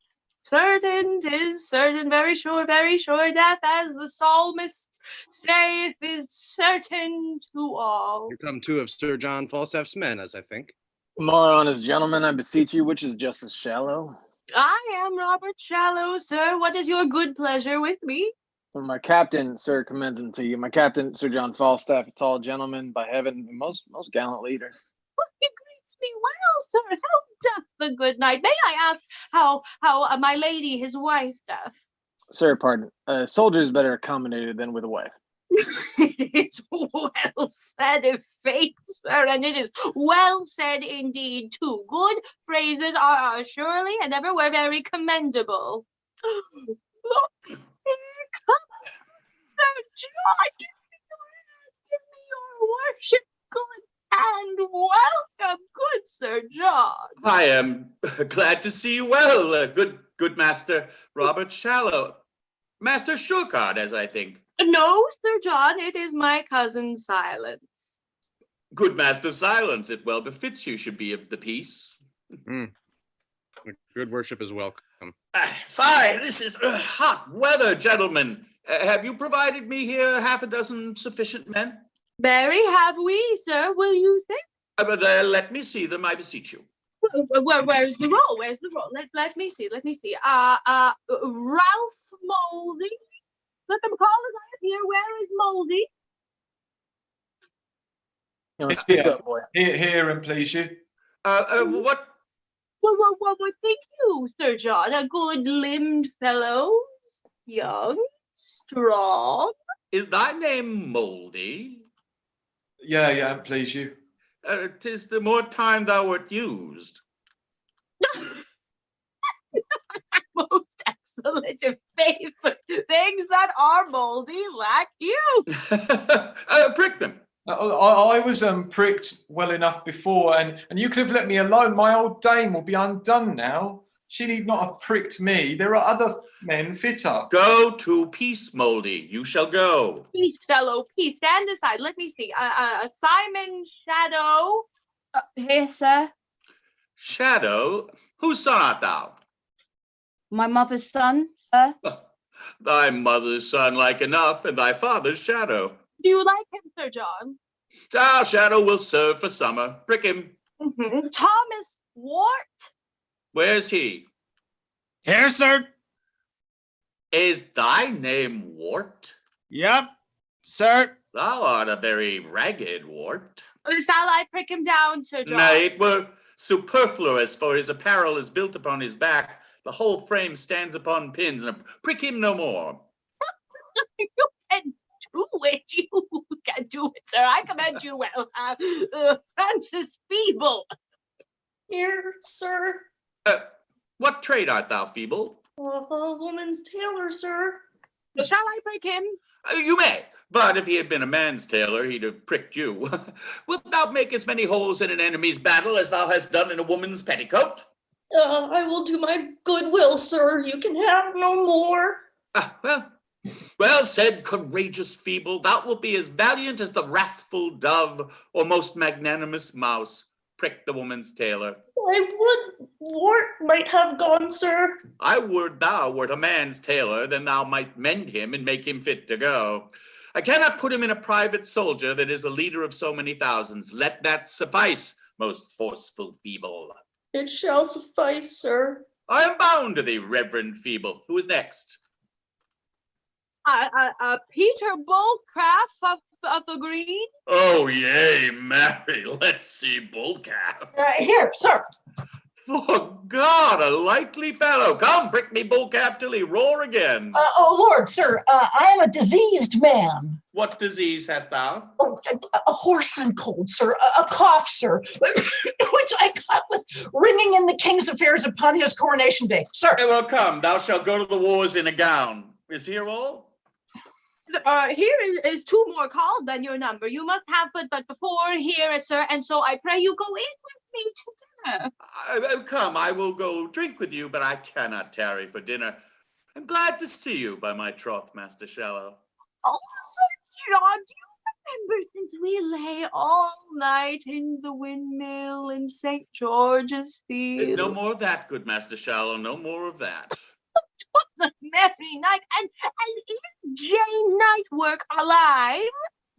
Certain, 'tis certain, very sure, death, as the psalmist saith, is certain to all. Here come two of Sir John Falstaff's men, as I think. More honest gentlemen, I beseech you, which is Justice Shallow? I am Robert Shallow, sir. What is your good pleasure with me? Well, my captain, sir, commends him to you. My captain, Sir John Falstaff, a tall gentleman, by heaven, a most gallant leader. He greets me well, sir. How doth the good knight? May I ask how my lady, his wife, doth? Sir, pardon. A soldier is better accommodated than with a wife. It's well said, if faith, sir, and it is well said indeed, too. Good phrases are surely and ever were very commendable. Look, here comes Sir John. Give me your worship, good and welcome, good Sir John. I am glad to see you well, good Master Robert Shallow. Master Shurcard, as I think. No, Sir John, it is my cousin Silence. Good Master Silence, it well befits you should be of the peace. Good worship is welcome. Fine, this is hot weather, gentlemen. Have you provided me here half a dozen sufficient men? Very have we, sir. Will you think? Let me see them, I beseech you. Where's the roll? Where's the roll? Let me see. Ralph Moldy. Let them call as I appear. Where is Moldy? Speak up, boy. Here and please you. What? What think you, Sir John? A good-limbed fellow, young, strong. Is thy name Moldy? Yeah, please you. 'Tis the more time thou wert used. Most excellent and faithful things that are moldy like you. Prick them. I was pricked well enough before, and you could have let me alone. My old dame will be undone now. She need not have pricked me. There are other men fitter. Go to peace, Moldy. You shall go. Peace, fellow, peace. Stand aside. Let me see. Simon Shadow. Here, sir. Shadow? Whose son art thou? My mother's son, sir. Thy mother's son like enough, and thy father's Shadow. Do you like him, Sir John? Our Shadow will serve for summer. Prick him. Thomas Wart. Where's he? Here, sir. Is thy name Wart? Yep, sir. Thou art a very ragged Wart. Shall I prick him down, Sir John? Nay, it were superfluous, for his apparel is built upon his back. The whole frame stands upon pins, and prick him no more. You can do it. You can do it, sir. I commend you well. Francis Feeble. Here, sir. What trade art thou, Feeble? A woman's tailor, sir. Shall I prick him? You may, but if he had been a man's tailor, he'd have pricked you. Wilt thou make as many holes in an enemy's battle as thou hast done in a woman's petticoat? I will do my good will, sir. You can have no more. Well said, courageous feeble. Thou wilt be as valiant as the wrathful dove or most magnanimous mouse. Prick the woman's tailor. I would Wart might have gone, sir. I would thou wert a man's tailor, then thou might mend him and make him fit to go. I cannot put him in a private soldier that is a leader of so many thousands. Let that suffice, most forceful feeble. It shall suffice, sir. I am bound to thee, reverend feeble. Who is next? Peter Bullcraft of the Green. Oh, yea, marry, let's see Bullcalf. Here, sir. For God, a likely fellow. Come, prick me Bullcalf till he roar again. Oh, Lord, sir, I am a diseased man. What disease hast thou? Oh, a horse and cold, sir, a cough, sir, which I got with ringing in the king's affairs upon his coronation day, sir. Well, come, thou shalt go to the wars in a gown. Is here all? Here is 2 more called than your number. You must have but before here, sir, and so I pray you go in with me to dinner. Come, I will go drink with you, but I cannot tarry for dinner. I'm glad to see you by my troth, Master Shallow. Oh, Sir John, do you remember since we lay all night in the windmill in St. George's Field? No more of that, good Master Shallow, no more of that. A merry night, and is Jane Nightwork alive?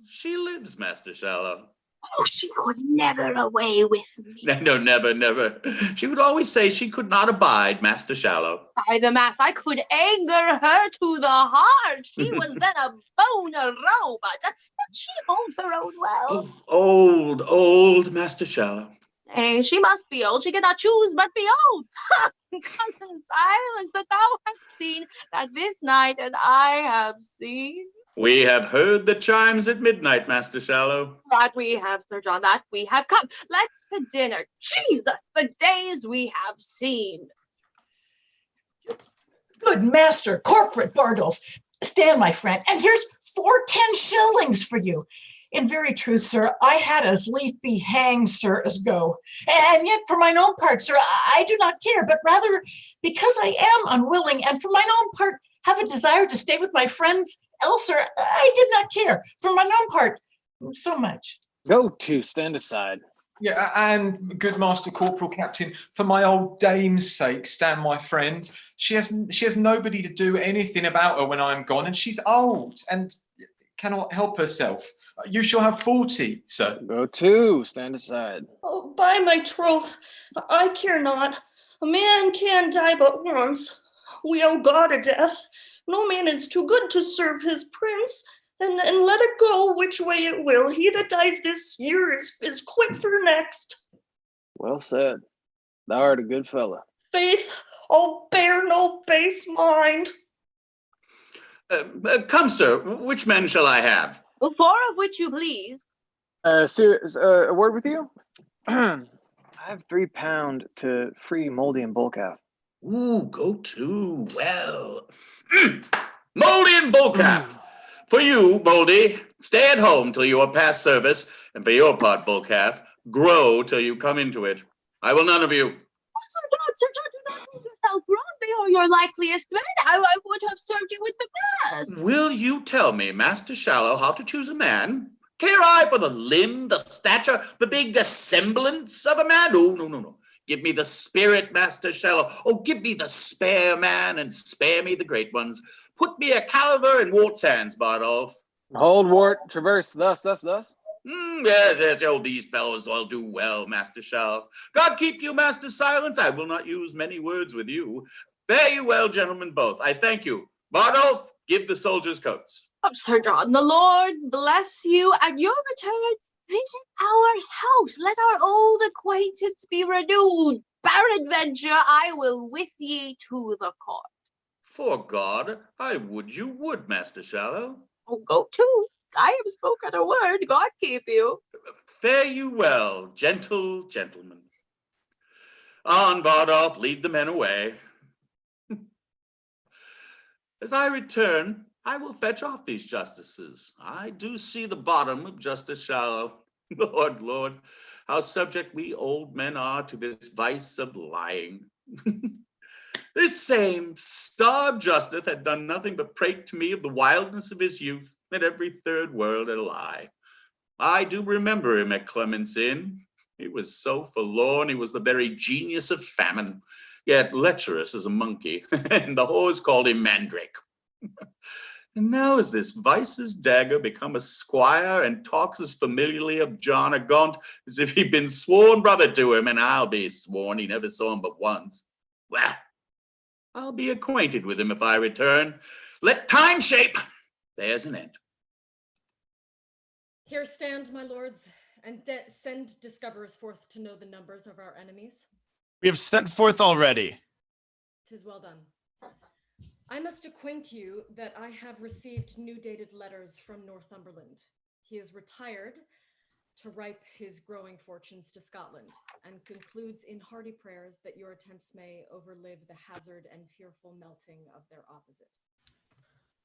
She lives, Master Shallow. Oh, she could never away with me. No, never, never. She would always say she could not abide Master Shallow. By the mass, I could anger her to the heart. She was then a bone a robot. She hold her own well. Oh, old Master Shallow. Hey, she must be old. She cannot choose but be old. Cousin Silence, that thou hast seen that this night, and I have seen. We have heard the chimes at midnight, Master Shallow. That we have, Sir John, that we have come. Let's to dinner. Jesus, the days we have seen. Good master, corporate Bardolph. Stand, my friend, and here's 4 10 shillings for you. In very truth, sir, I had as lief be hanged, sir, as go. And yet, for mine own part, sir, I do not care, but rather because I am unwilling, and for mine own part have a desire to stay with my friends, else, sir, I did not care. For mine own part, so much. Go to, stand aside. Yeah, and good Master Corporal Captain, for my old dame's sake, stand my friend. She has nobody to do anything about her when I'm gone, and she's old and cannot help herself. You shall have 40, sir. Go to, stand aside. Oh, by my troth, I care not. A man can die but once. We owe God a death. No man is too good to serve his prince, and let it go which way it will. He that dies this year is quit for next. Well said. Thou art a good fellow. Faith, I'll bear no base mind. Come, sir, which men shall I have? 4 of which you please. A word with you? I have £3 to free Moldy and Bullcalf. Ooh, go to, well. Moldy and Bullcalf. For you, Moldy, stay at home till you are past service, and for your part, Bullcalf, grow till you come into it. I will none of you. Sir John, do not make yourself wrong. They are your likeliest men. I would have served you with the best. Will you tell me, Master Shallow, how to choose a man? Care I for the limb, the stature, the big semblance of a man? Oh, no. Give me the spirit, Master Shallow. Oh, give me the spare man and spare me the great ones. Put me a caliver in Wart's hands, Bardolph. Hold, Wart, traverse, thus. Yes, oh, these fellows all do well, Master Shallow. God keep you, Master Silence. I will not use many words with you. Fare you well, gentlemen both. I thank you. Bardolph, give the soldiers coats. Oh, Sir John, the Lord bless you. At your return, visit our house. Let our old acquaintance be renewed. Peradventure, I will with ye to the court. For God, I would you would, Master Shallow. Oh, go to. I have spoken a word. God keep you. Fare you well, gentle gentlemen. On, Bardolph, lead the men away. As I return, I will fetch off these justices. I do see the bottom of Justice Shallow. Lord, Lord, how subject we old men are to this vice of lying. This same starved Justice had done nothing but prate to me of the wildness of his youth, and every third word a lie. I do remember him at Clement's Inn. He was so forlorn, he was the very genius of famine, yet lecherous as a monkey, and the whores called him Mandrake. And now is this Vice's dagger become a squire and talks as familiarly of John a Gaunt as if he'd been sworn brother to him, and I'll be sworn he never saw him but once. Well, I'll be acquainted with him if I return. Let time shape. There's an end. Here stand, my lords, and send discoverers forth to know the numbers of our enemies. We have sent forth already. 'Tis well done. I must acquaint you that I have received new dated letters from Northumberland. He is retired to ripe his growing fortunes to Scotland, and concludes in hearty prayers that your attempts may overlive the hazard and fearful melting of their opposite.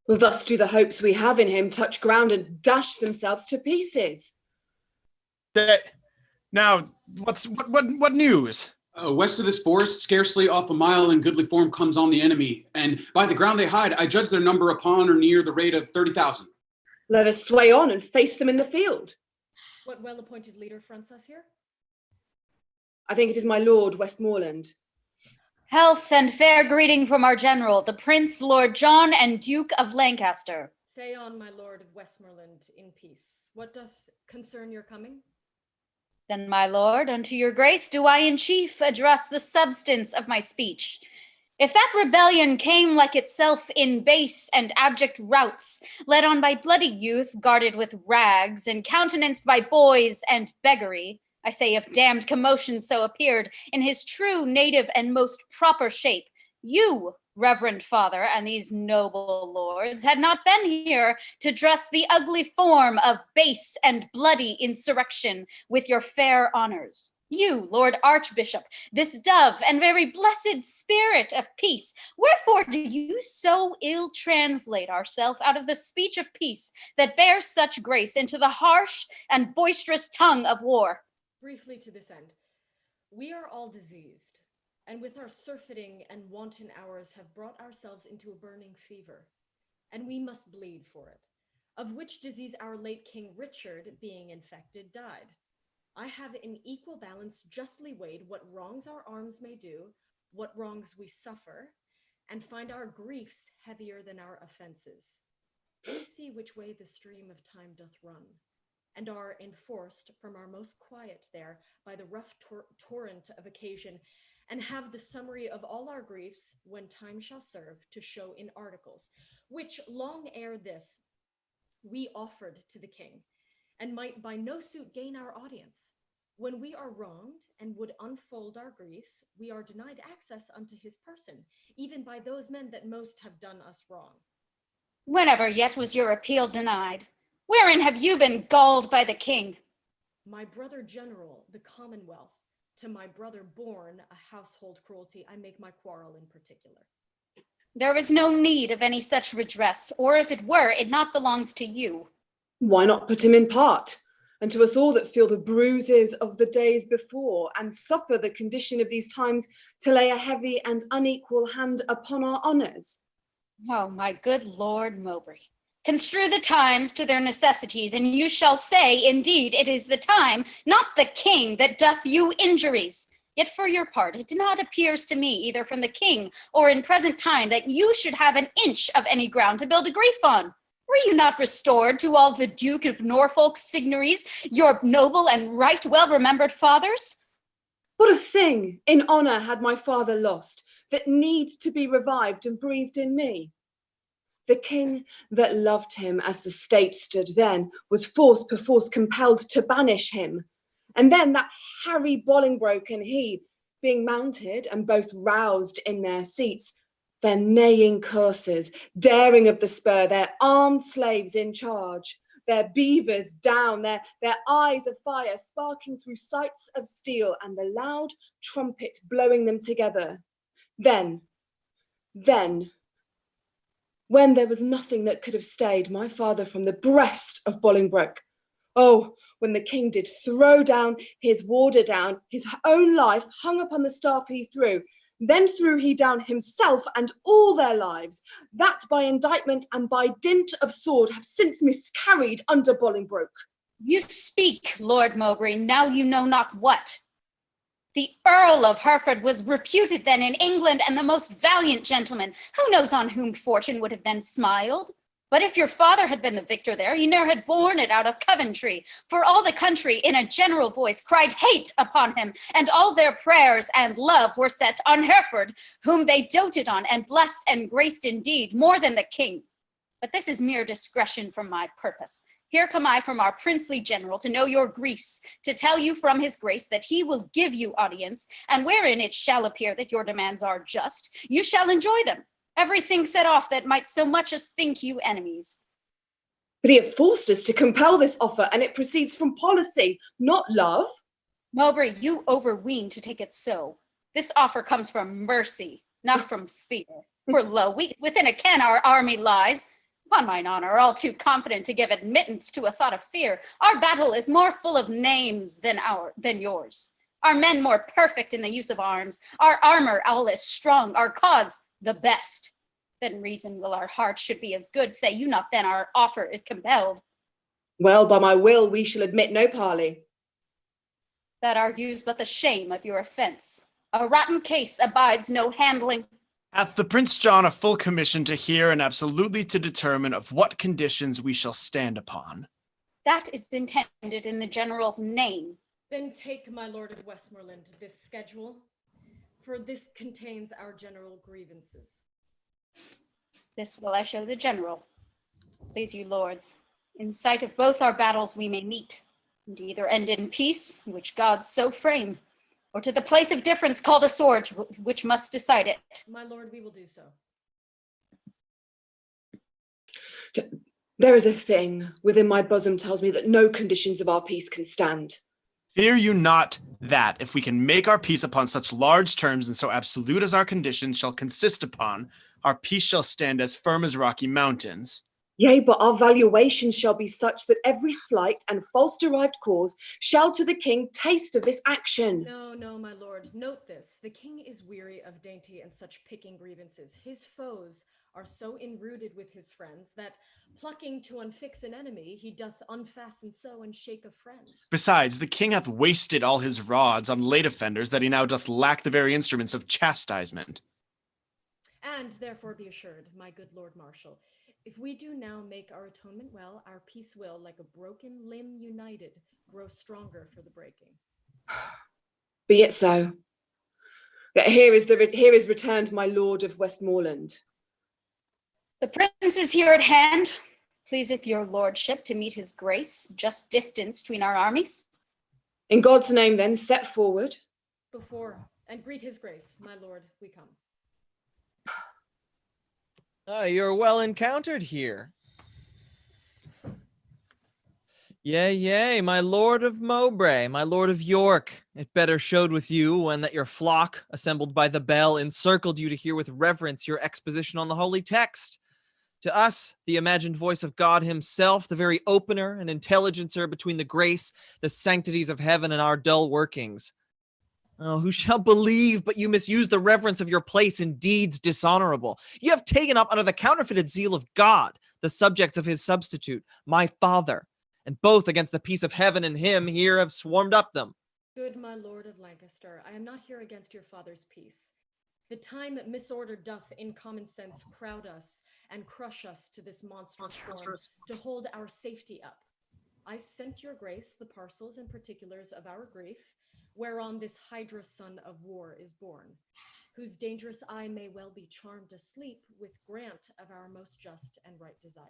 Well, thus do the hopes we have in him touch ground and dash themselves to pieces. Now, what news? West of this forest, scarcely off a mile in goodly form, comes on the enemy, and by the ground they hide, I judge their number upon or near the rate of 30,000. Let us sway on and face them in the field. What well-appointed leader fronts us here? I think it is my lord Westmoreland. Health and fair greeting from our general, the Prince Lord John and Duke of Lancaster. Say on, my lord of Westmoreland, in peace. What doth concern your coming? Then, my lord, unto your grace do I in chief address the substance of my speech. If that rebellion came like itself in base and abject routs, led on by bloody youth, guarded with rags, and countenanced by boys and beggary, I say if damned commotion so appeared in his true native and most proper shape, you, reverend father, and these noble lords had not been here to dress the ugly form of base and bloody insurrection with your fair honors. You, Lord Archbishop, this dove and very blessed spirit of peace, wherefore do you so ill translate ourselves out of the speech of peace that bears such grace into the harsh and boisterous tongue of war? Briefly to this end, we are all diseased, and with our surfeiting and wanton hours have brought ourselves into a burning fever, and we must bleed for it, of which disease our late King Richard, being infected, died. I have in equal balance justly weighed what wrongs our arms may do, what wrongs we suffer, and find our griefs heavier than our offenses. We see which way the stream of time doth run, and are enforced from our most quiet there by the rough torrent of occasion, and have the summary of all our griefs, when time shall serve, to show in articles, which long ere this we offered to the king, and might by no suit gain our audience. When we are wronged and would unfold our griefs, we are denied access unto his person, even by those men that most have done us wrong. Whenever yet was your appeal denied? Wherein have you been galled by the king? My brother general, the Commonwealth, to my brother born, a household cruelty, I make my quarrel in particular. There is no need of any such redress, or if it were, it not belongs to you. Why not put him in part? And to us all that feel the bruises of the days before, and suffer the condition of these times, to lay a heavy and unequal hand upon our honours. Oh, my good Lord Mowbray, construe the times to their necessities, and you shall say, indeed, it is the time, not the king, that doth you injuries. Yet for your part, it not appears to me, either from the king or in present time, that you should have an inch of any ground to build a grief on. Were you not restored to all the Duke of Norfolk's signories, your noble and right well-remembered fathers? What a thing in honour had my father lost, that need to be revived and breathed in me. The king that loved him as the state stood then was perforce compelled to banish him. And then that Harry Bolingbroke and he, being mounted and both roused in their seats, their neighing coursers, daring of the spur, their armed slaves in charge, their beavers down, their eyes of fire sparking through sights of steel, and the loud trumpet blowing them together. Then, when there was nothing that could have stayed my father from the breast of Bolingbroke. Oh, when the king did throw down his warder down, his own life hung upon the staff he threw. Then threw he down himself and all their lives, that by indictment and by dint of sword have since miscarried under Bolingbroke. You speak, Lord Mowbray, now you know not what. The Earl of Hereford was reputed then in England and the most valiant gentleman. Who knows on whom fortune would have then smiled? But if your father had been the victor there, he ne'er had borne it out of Coventry. For all the country in a general voice cried hate upon him, and all their prayers and love were set on Hereford, whom they doted on and blessed and graced indeed more than the king. But this is mere discretion from my purpose. Here come I from our princely general to know your griefs, to tell you from his grace that he will give you audience, and wherein it shall appear that your demands are just, you shall enjoy them. Everything set off that might so much as think you enemies. But he hath forced us to compel this offer, and it proceeds from policy, not love. Mowbray, you overween to take it so. This offer comes from mercy, not from fear. For lo, within a ken our army lies. Upon mine honor, all too confident to give admittance to a thought of fear. Our battle is more full of names than yours. Our men more perfect in the use of arms. Our armor all is strong, our cause the best. Then reason will our hearts should be as good. Say you not then our offer is compelled. Well, by my will we shall admit no parley. That argues but the shame of your offense. A rotten case abides no handling. Hath the Prince John a full commission to hear and absolutely to determine of what conditions we shall stand upon? That is intended in the general's name. Then take, my lord of Westmoreland, this schedule, for this contains our general grievances. This will I show the general. Please you, lords, in sight of both our battles we may meet, and either end in peace, which gods so frame, or to the place of difference call the sword, which must decide it. My lord, we will do so. There is a thing within my bosom tells me that no conditions of our peace can stand. Fear you not that, if we can make our peace upon such large terms and so absolute as our conditions shall consist upon, our peace shall stand as firm as rocky mountains. Yea, but our valuation shall be such that every slight and false derived cause shall to the king taste of this action. No, my lord, note this. The king is weary of dainty and such picking grievances. His foes are so enrooted with his friends that, plucking to unfix an enemy, he doth unfasten so and shake a friend. Besides, the king hath wasted all his rods on late offenders, that he now doth lack the very instruments of chastisement. And therefore be assured, my good lord marshal, if we do now make our atonement well, our peace will, like a broken limb united, grow stronger for the breaking. Be it so. But here is returned my lord of Westmoreland. The prince is here at hand. Pleaseth your lordship to meet his grace, just distance between our armies. In God's name then, set forward. Before, and greet his grace, my lord, we come. You're well encountered here. Yea, my lord of Mowbray, my lord of York, it better showed with you when that your flock, assembled by the bell, encircled you to hear with reverence your exposition on the holy text. To us, the imagined voice of God himself, the very opener and intelligencer between the grace, the sanctities of heaven and our dull workings. Oh, who shall believe but you misuse the reverence of your place in deeds dishonorable? You have taken up under the counterfeited zeal of God the subjects of his substitute, my father, and both against the peace of heaven and him here have swarmed up them. Good my lord of Lancaster, I am not here against your father's peace. The time misorder doth in common sense crowd us and crush us to this monstrous form to hold our safety up. I sent your grace the parcels and particulars of our grief, whereon this hydra son of war is born, whose dangerous eye may well be charmed asleep with grant of our most just and right desires.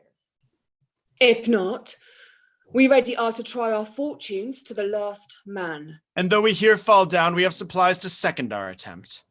If not, we ready are to try our fortunes to the last man. And though we here fall down, we have supplies to second our attempt.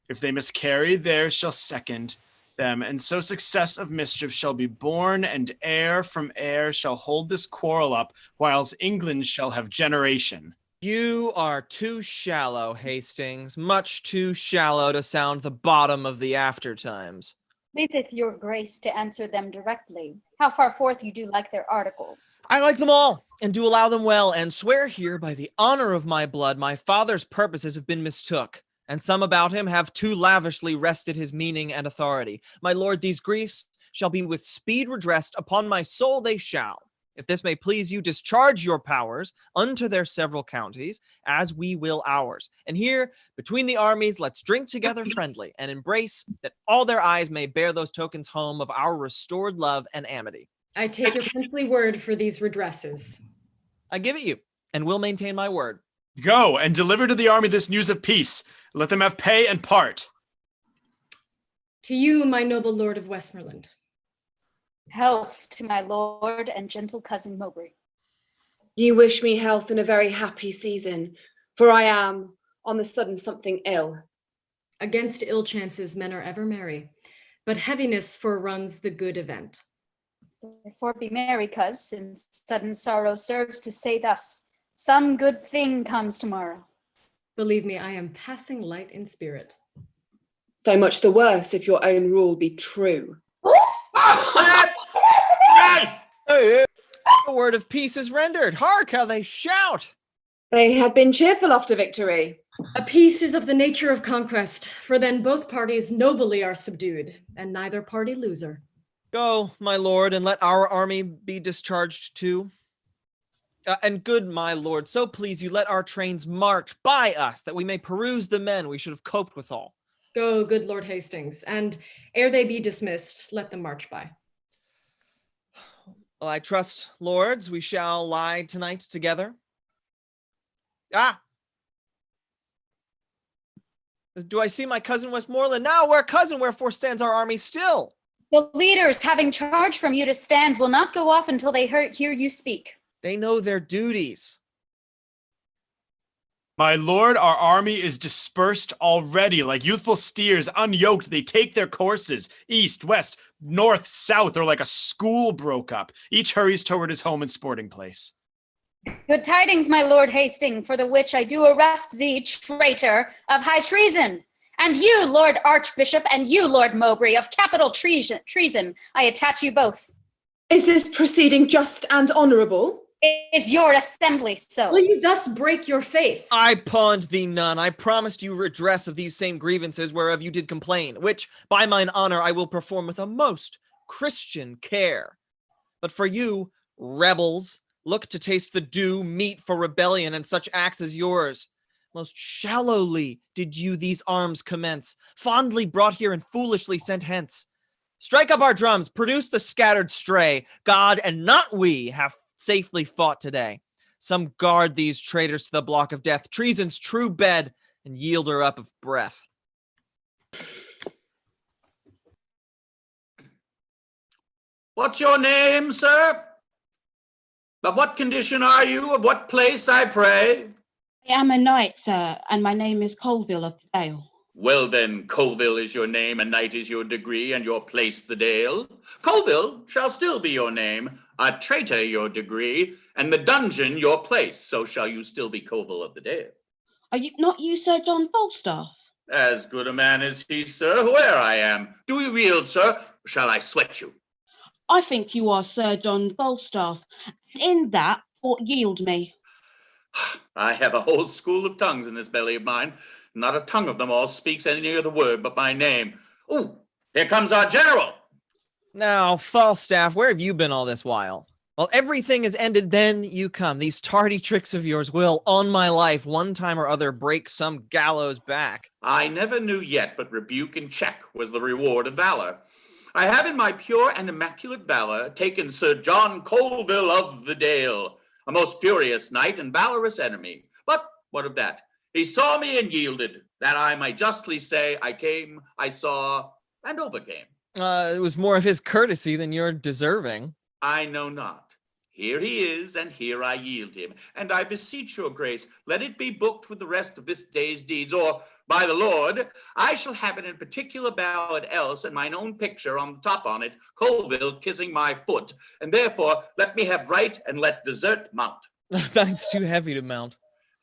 If they miscarry, theirs shall second them, and so success of mischief shall be born, and heir from heir shall hold this quarrel up, whiles England shall have generation. You are too shallow, Hastings, much too shallow to sound the bottom of the after times. Pleaseth your grace to answer them directly. How far forth you do like their articles? I like them all, and do allow them well, and swear here by the honor of my blood, my father's purposes have been mistook, and some about him have too lavishly rested his meaning and authority. My lord, these griefs shall be with speed redressed, upon my soul they shall. If this may please you, discharge your powers unto their several counties, as we will ours. And here, between the armies, let's drink together friendly, and embrace that all their eyes may bear those tokens home of our restored love and amity. I take your princely word for these redresses. I give it you, and will maintain my word. Go and deliver to the army this news of peace. Let them have pay and part. To you, my noble lord of Westmoreland. Health to my lord and gentle cousin Mowbray. You wish me health and a very happy season, for I am on the sudden something ill. Against ill chances men are ever merry, but heaviness foreruns the good event. Therefore be merry, cuz, since sudden sorrow serves to say thus, some good thing comes tomorrow. Believe me, I am passing light in spirit. So much the worse if your own rule be true. The word of peace is rendered. Hark how they shout. They had been cheerful after victory. A peace is of the nature of conquest, for then both parties nobly are subdued, and neither party loser. Go, my lord, and let our army be discharged too. And good my lord, so please you, let our trains march by us, that we may peruse the men we should have coped withal. Go, good Lord Hastings, and ere they be dismissed, let them march by. Well, I trust, lords, we shall lie tonight together. Ah! Do I see my cousin Westmoreland now? Where, cousin, wherefore stands our army still? The leaders, having charge from you to stand, will not go off until they hear you speak. They know their duties. My lord, our army is dispersed already. Like youthful steers, unyoked, they take their courses, east, west, north, south, or like a school broke up. Each hurries toward his home and sporting place. Good tidings, my lord Hastings, for the which I do arrest thee, traitor, of high treason. And you, Lord Archbishop, and you, Lord Mowbray, of capital treason. I attach you both. Is this proceeding just and honourable? Is your assembly so? Will you thus break your faith? I pawned thee none. I promised you redress of these same grievances whereof you did complain, which by mine honor I will perform with a most Christian care. But for you, rebels, look to taste the due meat for rebellion and such acts as yours. Most shallowly did you these arms commence, fondly brought here and foolishly sent hence. Strike up our drums, produce the scattered stray. God and not we have safely fought today. Some guard these traitors to the block of death, treason's true bed, and yield her up of breath. What's your name, sir? Of what condition are you? Of what place, I pray? I am a knight, sir, and my name is Colville of the Dale. Well then, Colville is your name, and knight is your degree, and your place the Dale. Colville shall still be your name, a traitor your degree, and the dungeon your place, so shall you still be Colville of the Dale. Are you not you, Sir John Falstaff? As good a man as he, sir, whoe'er I am. Do you yield, sir, or shall I sweat you? I think you are Sir John Falstaff, and in that, yield me. I have a whole school of tongues in this belly of mine. Not a tongue of them all speaks any other word but my name. Ooh, here comes our general. Now, Falstaff, where have you been all this while? While everything is ended, then you come. These tardy tricks of yours will, on my life, one time or other break some gallows back. I never knew yet but rebuke and check was the reward of valor. I have in my pure and immaculate valor taken Sir John Colville of the Dale, a most furious knight and valorous enemy. But what of that? He saw me and yielded, that I might justly say I came, I saw, and overcame. It was more of his courtesy than your deserving. I know not. Here he is, and here I yield him. And I beseech your grace, let it be booked with the rest of this day's deeds, or, by the Lord, I shall have it in particular ballad else, and mine own picture on the top on it, Colville kissing my foot. And therefore, let me have right, and let desert mount. Thine's too heavy to mount.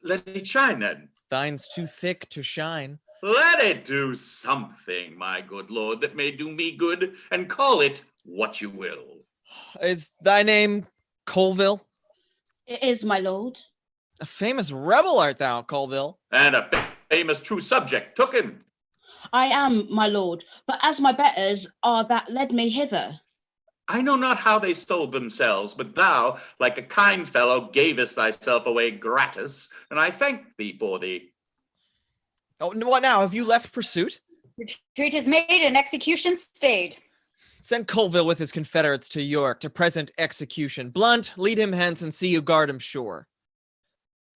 Let it shine, then. Thine's too thick to shine. Let it do something, my good lord, that may do me good, and call it what you will. Is thy name Colville? It is, my lord. A famous rebel art thou, Colville. And a famous true subject took him. I am, my lord, but as my betters are that led me hither. I know not how they sold themselves, but thou, like a kind fellow, gavest thyself away gratis, and I thank thee for thee. Oh, what now? Have you left pursuit? Retreat is made and execution stayed. Send Colville with his confederates to York to present execution. Blunt, lead him hence and see you guard him sure.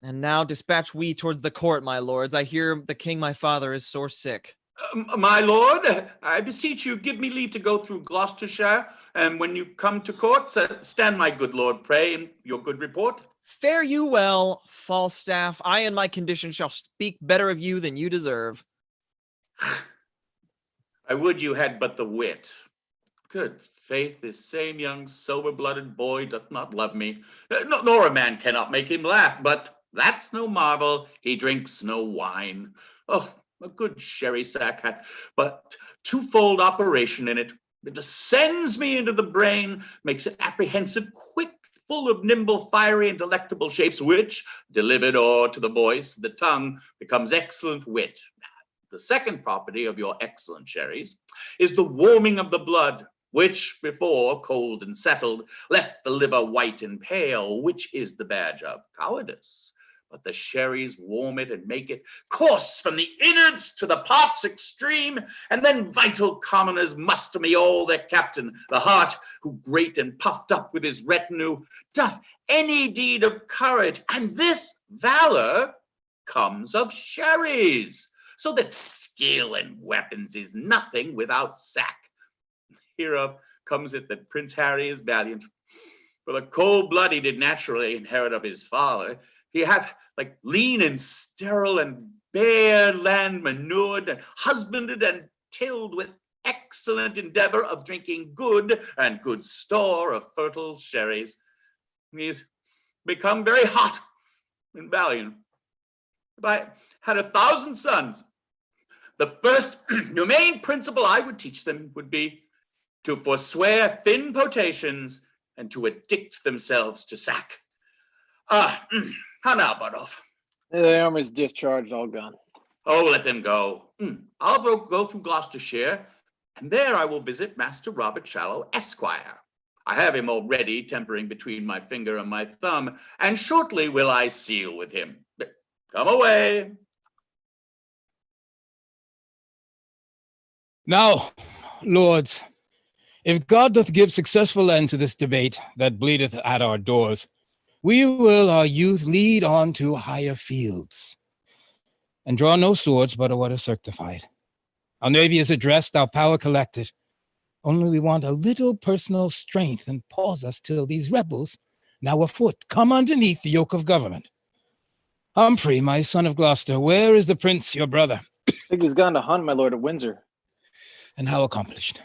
And now dispatch we towards the court, my lords. I hear the king my father is sore sick. My lord, I beseech you, give me leave to go through Gloucestershire, and when you come to court, stand my good lord, pray, in your good report. Fare you well, Falstaff. I in my condition shall speak better of you than you deserve. I would you had but the wit. Good faith, this same young sober-blooded boy doth not love me, nor a man cannot make him laugh, but that's no marvel, he drinks no wine. Oh, a good sherry sack hath but twofold operation in it. It descends me into the brain, makes it apprehensive, quick, full of nimble, fiery, and delectable shapes, which, delivered o'er to the voice, the tongue, becomes excellent wit. The second property of your excellent sherries is the warming of the blood, which before, cold and settled, left the liver white and pale, which is the badge of cowardice. But the sherries warm it and make it course from the innards to the parts extreme, and then vital commoners muster me all their captain, the heart, who great and puffed up with his retinue, doth any deed of courage, and this valor comes of sherries, so that skill and weapons is nothing without sack. Hereof comes it that Prince Harry is valiant, for the cold blood he did naturally inherit of his father. He hath like lean and sterile and bare land manured and husbanded and tilled with excellent endeavor of drinking good and good store of fertile sherries. He's become very hot and valiant. If I had 1,000 sons, the first humane principle I would teach them would be to forswear thin potations and to addict themselves to sack. How now, Bardolph? The armor's discharged, all gone. Oh, let them go. I'll go through Gloucestershire, and there I will visit Master Robert Shallow, Esquire. I have him already tempering between my finger and my thumb, and shortly will I seal with him. Come away. Now, lords, if God doth give successful end to this debate that bleedeth at our doors, we will our youth lead on to higher fields, and draw no swords but what are certified. Our navy is addressed, our power collected. Only we want a little personal strength, and pause us till these rebels, now afoot, come underneath the yoke of government. Humphrey, my son of Gloucester, where is the prince, your brother? I think he's gone to hunt, my lord, at Windsor. And how accomplished?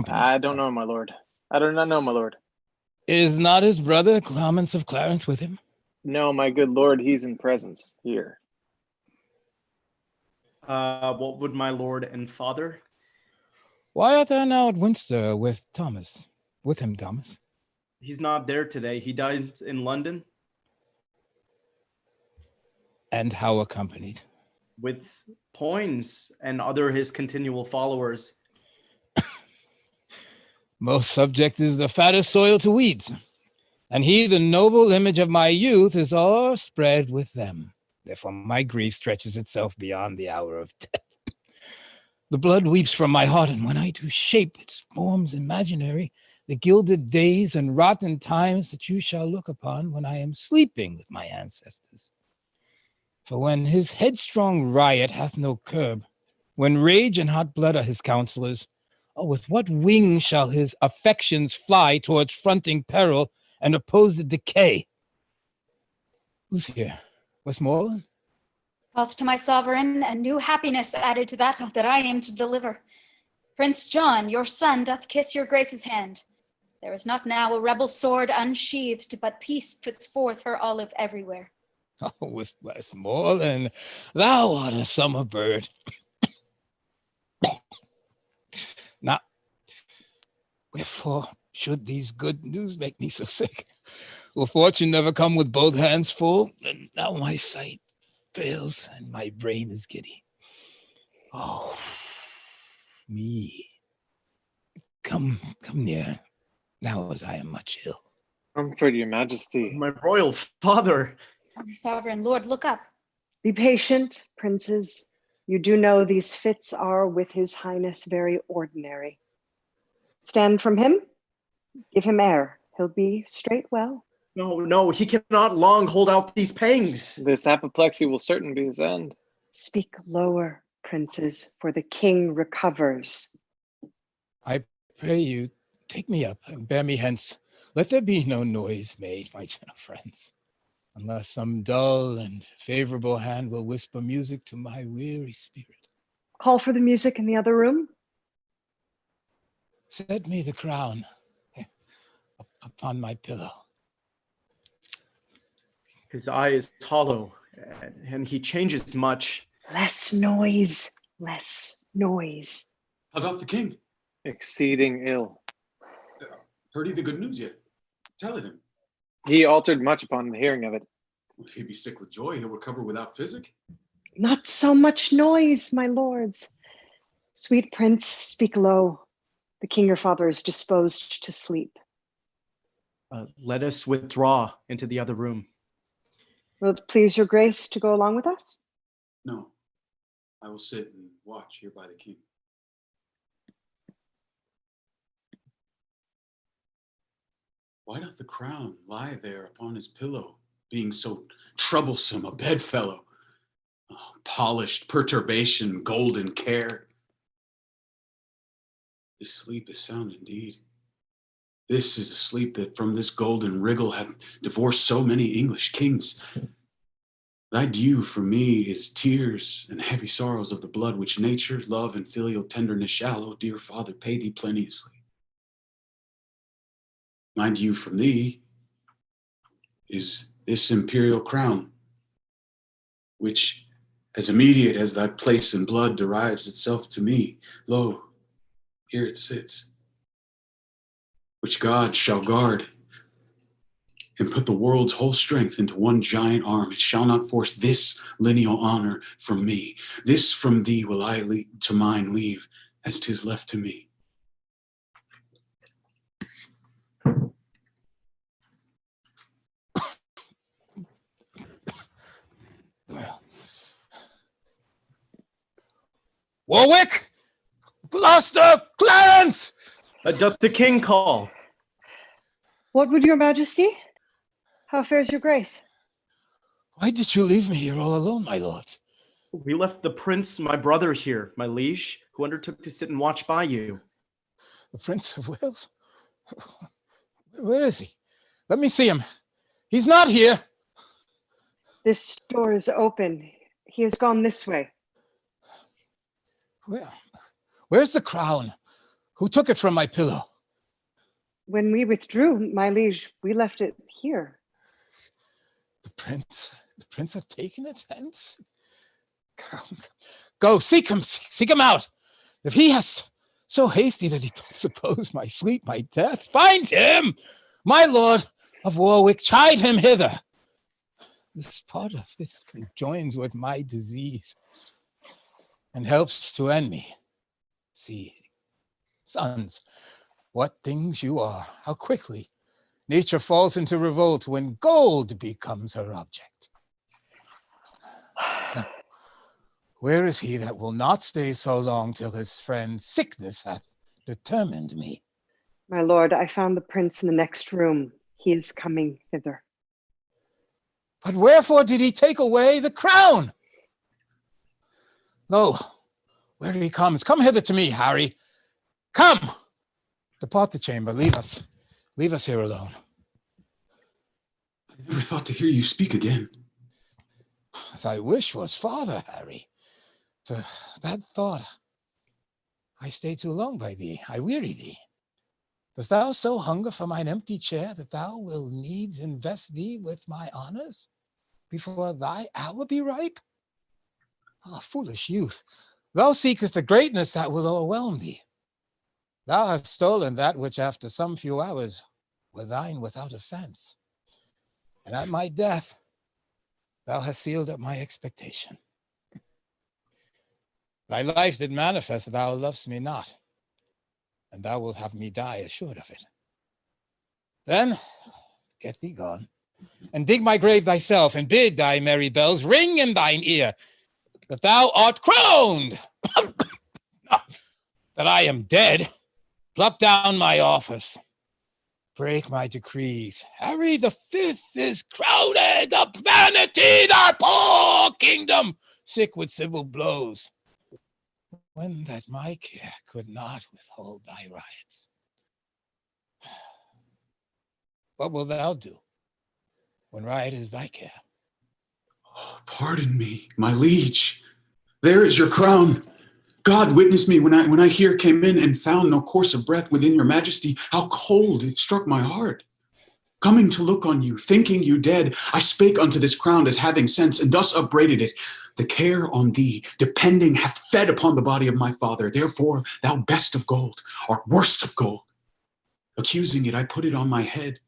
I don't know, my lord. I do not know, my lord. Is not his brother Clemens of Clarence with him? No, my good lord, he's in presence here. What would my lord and father? Why art thou now at Windsor with Thomas? With him, Thomas? He's not there today. He died in London. And how accompanied? With Poins and other his continual followers. Most subject is the fattest soil to weeds, and he, the noble image of my youth, is o'erspread with them. Therefore my grief stretches itself beyond the hour of death. The blood weeps from my heart, and when I do shape its forms imaginary, the gilded days and rotten times that you shall look upon when I am sleeping with my ancestors. For when his headstrong riot hath no curb, when rage and hot blood are his counselors, oh, with what wings shall his affections fly towards fronting peril and opposed decay? Who's here? Westmoreland? Health to my sovereign, and new happiness added to that I am to deliver. Prince John, your son, doth kiss your grace's hand. There is not now a rebel sword unsheathed, but peace puts forth her olive everywhere. Oh, Westmoreland, thou art a summer bird. Wherefore should these good news make me so sick? Will fortune never come with both hands full? And now my sight fails and my brain is giddy. Oh, me. Come near, now as I am much ill. Comfort your majesty. My royal father. My sovereign lord, look up. Be patient, princes. You do know these fits are with his highness very ordinary. Stand from him, give him air. He'll be straight well. No, he cannot long hold out these pangs. This apoplexy will certain be his end. Speak lower, princes, for the king recovers. I pray you, take me up and bear me hence. Let there be no noise made, my gentle friends, unless some dull and favorable hand will whisper music to my weary spirit. Call for the music in the other room. Set me the crown upon my pillow. His eye is hollow, and he changes much. Less noise, less noise. How doth the king? Exceeding ill. Heard he the good news yet? Tell it him. He altered much upon the hearing of it. If he be sick with joy, he'll recover without physic. Not so much noise, my lords. Sweet prince, speak low. The king your father is disposed to sleep. Let us withdraw into the other room. Will it please your grace to go along with us? No, I will sit and watch here by the king. Why doth the crown lie there upon his pillow, being so troublesome a bedfellow? Oh, polished perturbation, golden care. This sleep is sound indeed. This is a sleep that from this golden wriggle hath divorced so many English kings. Thy due for me is tears and heavy sorrows of the blood, which nature, love, and filial tenderness shall, O dear Father, pay thee plenteously. My due from thee is this imperial crown, which, as immediate as thy place in blood derives itself to me, lo, here it sits, which God shall guard and put the world's whole strength into one giant arm. It shall not force this lineal honor from me. This from thee will I to mine leave, as 'tis left to me. Warwick! Gloucester! Clarence! Doth the king call? What would your majesty? How fares your grace? Why did you leave me here all alone, my lords? We left the prince, my brother here, my liege, who undertook to sit and watch by you. The Prince of Wales? Where is he? Let me see him. He's not here. This door is open. He has gone this way. Where's the crown? Who took it from my pillow? When we withdrew, my liege, we left it here. The prince have taken it hence? Go, seek him out. If he has so hasty that he doth suppose my sleep, my death, find him! My lord of Warwick, chide him hither. This part of this conjoins with my disease and helps to end me. See, sons, what things you are, how quickly nature falls into revolt when gold becomes her object. Now, where is he that will not stay so long till his friend's sickness hath determined me? My lord, I found the prince in the next room. He is coming hither. But wherefore did he take away the crown? Lo, where he comes. Come hither to me, Harry. Come! Depart the chamber. Leave us. Leave us here alone. I never thought to hear you speak again. Thy wish was father, Harry. To that thought, I stay too long by thee. I weary thee. Dost thou so hunger for mine empty chair that thou will needs invest thee with my honors before thy hour be ripe? Ah, foolish youth, thou seekest the greatness that will o'erwhelm thee. Thou hast stolen that which after some few hours were thine without offense. And at my death, thou hast sealed up my expectation. Thy life did manifest thou lovest me not, and thou wilt have me die assured of it. Then get thee gone, and dig my grave thyself, and bid thy merry bells ring in thine ear, that thou art crowned, that I am dead. Pluck down my offers, break my decrees. Harry the Fifth is crowded of vanity, thy poor kingdom, sick with civil blows, when that my care could not withhold thy riots. What wilt thou do when riot is thy care? Oh, pardon me, my liege. There is your crown. God witness me when I here came in and found no course of breath within your majesty, how cold it struck my heart. Coming to look on you, thinking you dead, I spake unto this crown as having sense, and thus upbraided it. The care on thee, depending, hath fed upon the body of my father. Therefore, thou best of gold, art worst of gold. Accusing it, I put it on my head,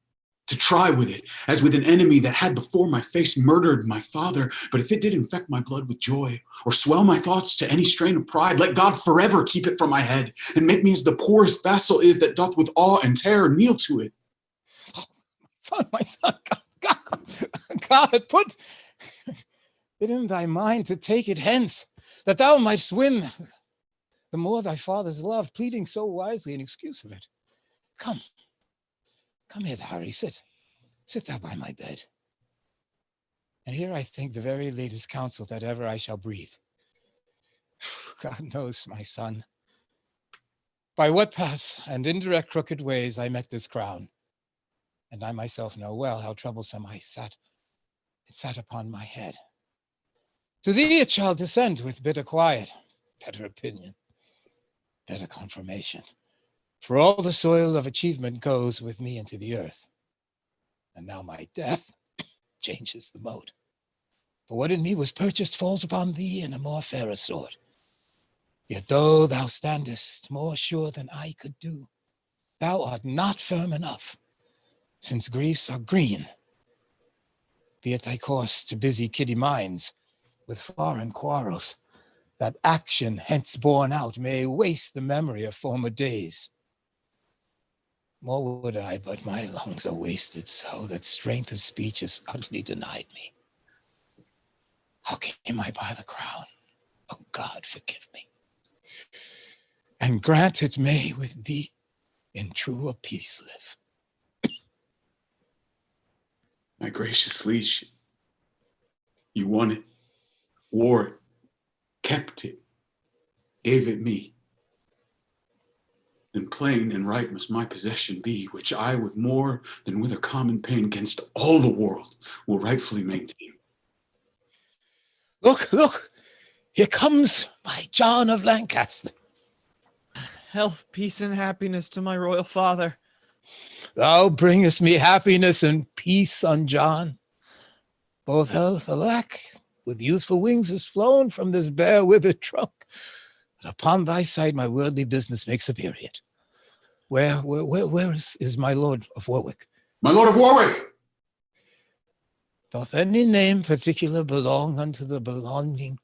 to try with it, as with an enemy that had before my face murdered my father. But if it did infect my blood with joy, or swell my thoughts to any strain of pride, let God forever keep it from my head, and make me as the poorest vassal is that doth with awe and terror kneel to it. My son, God, put it in thy mind to take it hence, that thou mightst win the more thy father's love, pleading so wisely in excuse of it. Come hither, Harry, sit thou by my bed. And here I think the very latest counsel that ever I shall breathe. God knows, my son, by what paths and indirect crooked ways I met this crown. And I myself know well how troublesome it sat upon my head. To thee it shall descend with bitter quiet, better opinion, better confirmation. For all the soil of achievement goes with me into the earth. And now my death changes the mode. For what in me was purchased falls upon thee in a more fairer sort. Yet though thou standest more sure than I could do, thou art not firm enough, since griefs are green. Be it thy course to busy kiddy minds with foreign quarrels, that action hence borne out may waste the memory of former days. More would I, but my lungs are wasted so that strength of speech is utterly denied me. How came I by the crown? Oh God, forgive me. And grant it may with thee in truer peace live. My gracious liege, you won it, wore it, kept it, gave it me. Then plain and right must my possession be, which I with more than with a common pain against all the world will rightfully maintain. Look, here comes my John of Lancaster. Health, peace, and happiness to my royal father. Thou bringest me happiness and peace, son John. Both health, alack, with youthful wings is flown from this bare withered trunk. And upon thy side my worldly business makes a period. Where is my Lord of Warwick? My Lord of Warwick! Doth any name particular belong unto the belonging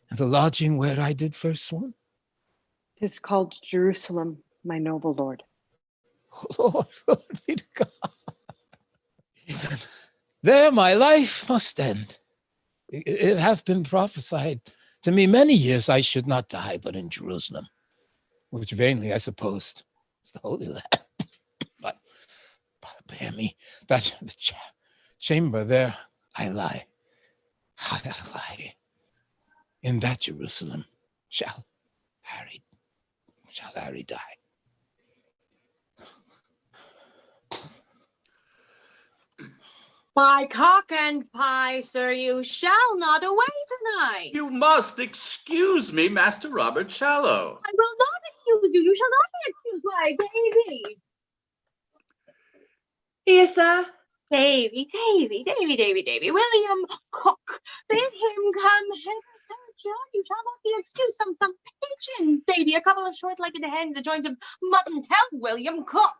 and the lodging where I did first swoon? 'Tis called Jerusalem, my noble lord. Lord be to God. There my life must end. It hath been prophesied to me many years I should not die but in Jerusalem, which vainly I supposed was the Holy Land. But bear me, that the chamber there I lie. In that Jerusalem shall Harry die. By cock and pie, sir, you shall not away tonight. You must excuse me, Master Robert Shallow. I will not accuse you. You shall not be accused by Davy. Here, sir. Davy. William Cook, bid him come hither Sir John, you shall not be excused. Some pigeons, Davy, a couple of short-legged hens, a joint of mutton. Tell William Cook.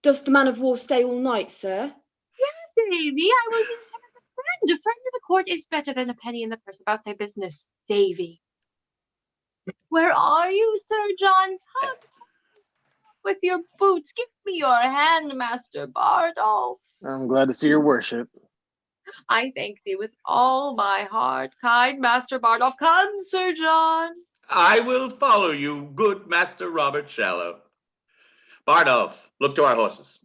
Does the man of war stay all night, sir? Yeah, Davy, I will use him as a friend. A friend of the court is better than a penny in the purse. About thy business, Davy. Where are you, Sir John? Come with your boots. Give me your hand, Master Bardolph. I'm glad to see your worship. I thank thee with all my heart, kind Master Bardolph. Come, Sir John. I will follow you, good Master Robert Shallow. Bardolph, look to our horses.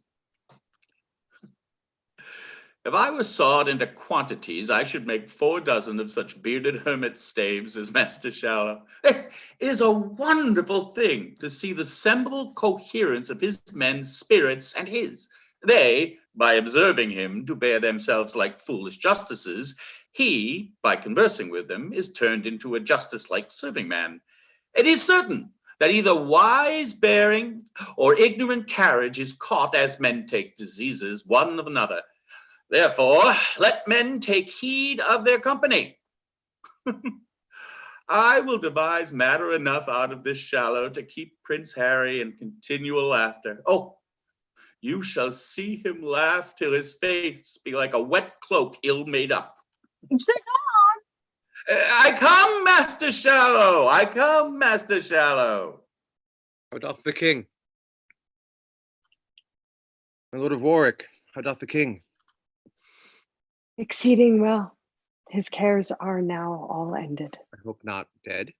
If I were sawed into quantities, I should make 4 dozen of such bearded hermit staves as Master Shallow. It is a wonderful thing to see the semblable coherence of his men's spirits and his. They, by observing him, do bear themselves like foolish justices. He, by conversing with them, is turned into a justice-like serving man. It is certain that either wise bearing or ignorant carriage is caught as men take diseases one of another. Therefore, let men take heed of their company. I will devise matter enough out of this Shallow to keep Prince Harry in continual laughter. Oh, you shall see him laugh till his face be like a wet cloak ill made up. Sir John! I come, Master Shallow! I come, Master Shallow! How doth the king? My lord of Warwick, how doth the king? Exceeding well. His cares are now all ended. I hope not dead.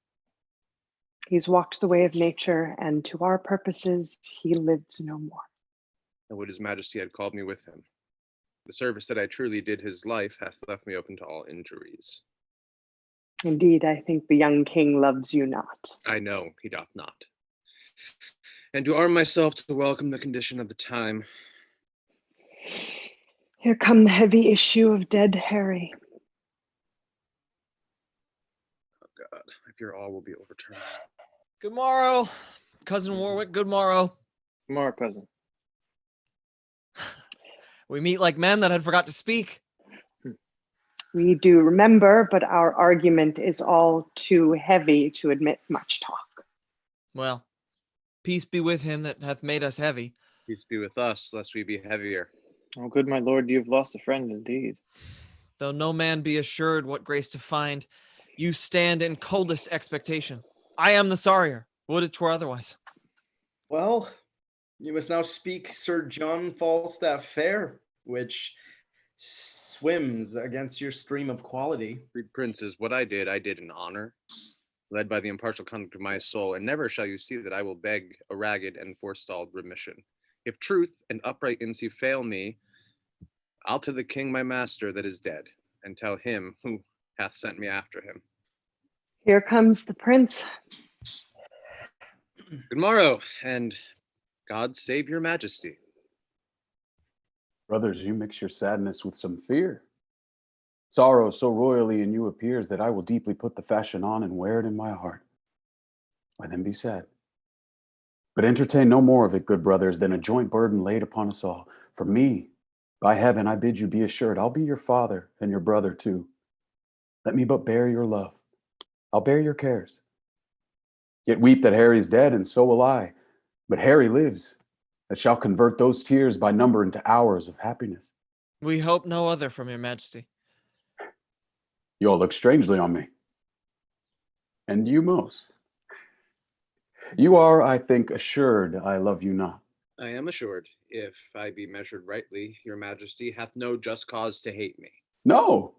He's walked the way of nature, and to our purposes, he lives no more. I would his majesty had called me with him. The service that I truly did his life hath left me open to all injuries. Indeed, I think the young king loves you not. I know he doth not. And to arm myself to welcome the condition of the time. Here come the heavy issue of dead Harry. Oh God, I fear all will be overturned. Good morrow, cousin Warwick. Good morrow. Good morrow, cousin. We meet like men that had forgot to speak. We do remember, but our argument is all too heavy to admit much talk. Well, peace be with him that hath made us heavy. Peace be with us, lest we be heavier. Oh, good my lord, you have lost a friend indeed. Though no man be assured what grace to find, you stand in coldest expectation. I am the sorrier. Would it were otherwise. Well, you must now speak Sir John Falstaff fair, which swims against your stream of quality. Freed princes, what I did in honor, led by the impartial conduct of my soul, and never shall you see that I will beg a ragged and forestalled remission. If truth and upright incy fail me, I'll to the king my master that is dead, and tell him who hath sent me after him. Here comes the prince. Good morrow, and God save your majesty. Brothers, you mix your sadness with some fear. Sorrow so royally in you appears that I will deeply put the fashion on and wear it in my heart. Why then be sad? But entertain no more of it, good brothers, than a joint burden laid upon us all. For me, by heaven, I bid you be assured, I'll be your father and your brother too. Let me but bear your love. I'll bear your cares. Yet weep that Harry's dead, and so will I. But Harry lives, that shall convert those tears by number into hours of happiness. We hope no other from your majesty. You all look strangely on me. And you most. You are, I think, assured I love you not. I am assured, if I be measured rightly, your majesty hath no just cause to hate me. No.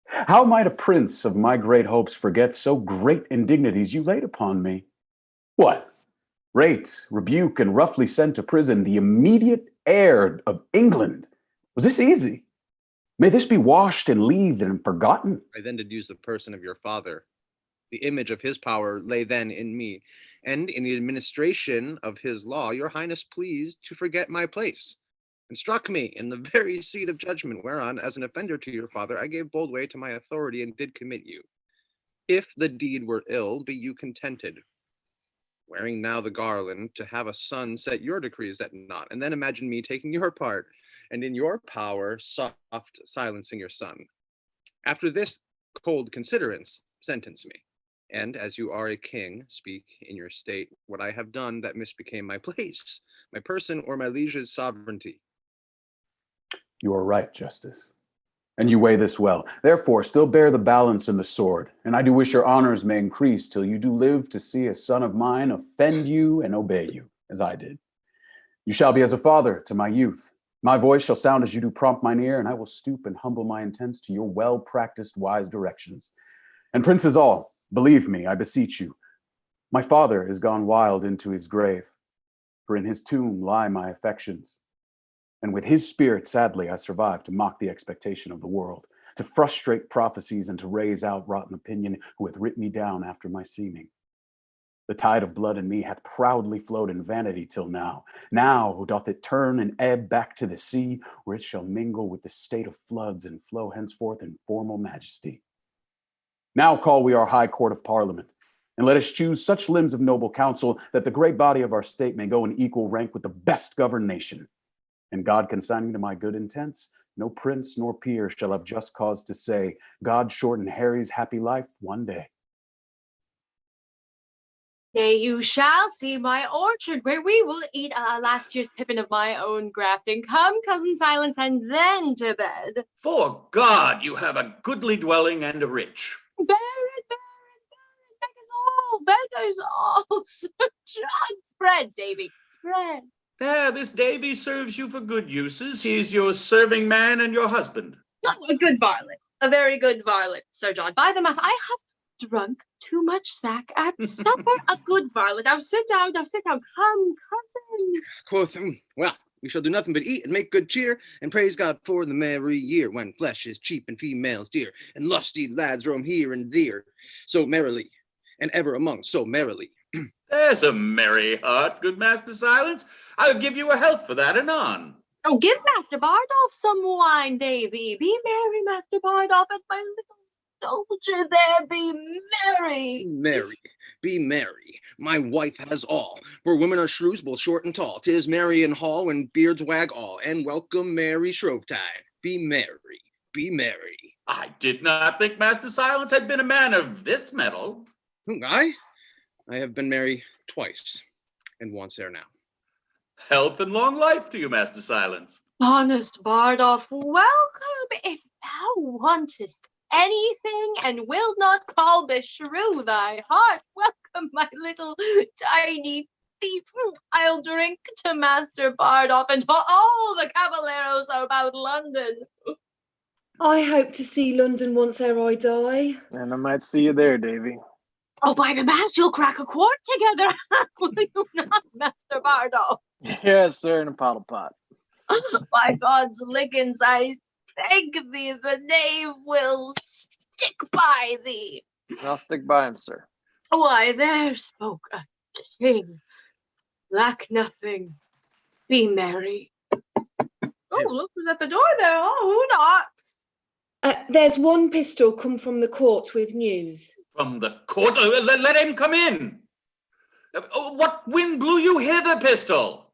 How might a prince of my great hopes forget so great indignities you laid upon me? What? Rate, rebuke, and roughly sent to prison the immediate heir of England. Was this easy? May this be washed and leaved and forgotten? I then did use the person of your father. The image of his power lay then in me, and in the administration of his law, your highness pleased to forget my place, and struck me in the very seat of judgment, whereon, as an offender to your father, I gave bold way to my authority and did commit you. If the deed were ill, be you contented, wearing now the garland, to have a son set your decrees at naught, and then imagine me taking your part, and in your power soft silencing your son. After this, cold considerance sentence me. And as you are a king, speak in your state what I have done that misbecame my place, my person, or my liege's sovereignty. You are right, Justice. And you weigh this well. Therefore, still bear the balance and the sword. And I do wish your honors may increase till you do live to see a son of mine offend you and obey you, as I did. You shall be as a father to my youth. My voice shall sound as you do prompt mine ear, and I will stoop and humble my intents to your well-practiced wise directions. And princes all, believe me, I beseech you, my father is gone wild into his grave, for in his tomb lie my affections. And with his spirit, sadly, I survive to mock the expectation of the world, to frustrate prophecies and to raise out rotten opinion who hath writ me down after my seeming. The tide of blood in me hath proudly flowed in vanity till now. Now doth it turn and ebb back to the sea, where it shall mingle with the state of floods and flow henceforth in formal majesty. Now call we our high court of parliament, and let us choose such limbs of noble counsel that the great body of our state may go in equal rank with the best governed nation. And God consigning to my good intents, no prince nor peer shall have just cause to say, God shorten Harry's happy life one day. Nay, you shall see my orchard, where we will eat last year's pippin of my own grafting. Come, cousin Silence, and then to bed. For God, you have a goodly dwelling and a rich. Bear it, beggars all. John, spread, Davy, spread. There, this Davy serves you for good uses. He is your serving man and your husband. Oh, a good varlet, a very good varlet, Sir John. By the mass, I have drunk too much sack at supper. A good varlet. Now sit down, come, cousin. Quoth, well, we shall do nothing but eat and make good cheer, and praise God for the merry year, when flesh is cheap and females dear, and lusty lads roam here and there, so merrily, and ever among so merrily. There's a merry heart, good Master Silence. I'll give you a health for that anon. Oh, give Master Bardolph some wine, Davy. Be merry, Master Bardolph, and my little soldier there, be merry. Be merry, be merry. My wife has all, for women are shrews both short and tall. 'Tis merry in hall when beards wag all, and welcome merry Shrovetide. Be merry, be merry. I did not think Master Silence had been a man of this mettle. I have been merry twice, and once ere now. Health and long life to you, Master Silence. Honest Bardolph, welcome. If thou wantest anything and wilt not call beshrew thy heart, welcome, my little tiny thief. I'll drink to Master Bardolph and to all the caballeros about London. I hope to see London once ere I die. And I might see you there, Davy. Oh, by the mass, you'll crack a quart together, will you not, Master Bardolph? Yes, sir, in a pottle pot. By God's lickens, I thank thee, the knave will stick by thee. I'll stick by him, sir. Why, there spoke a king. Lack nothing. Be merry. Oh, look who's at the door there. Oh, who knocks? There's one pistol come from the court with news. From the court? Let him come in. What wind blew you hither, pistol?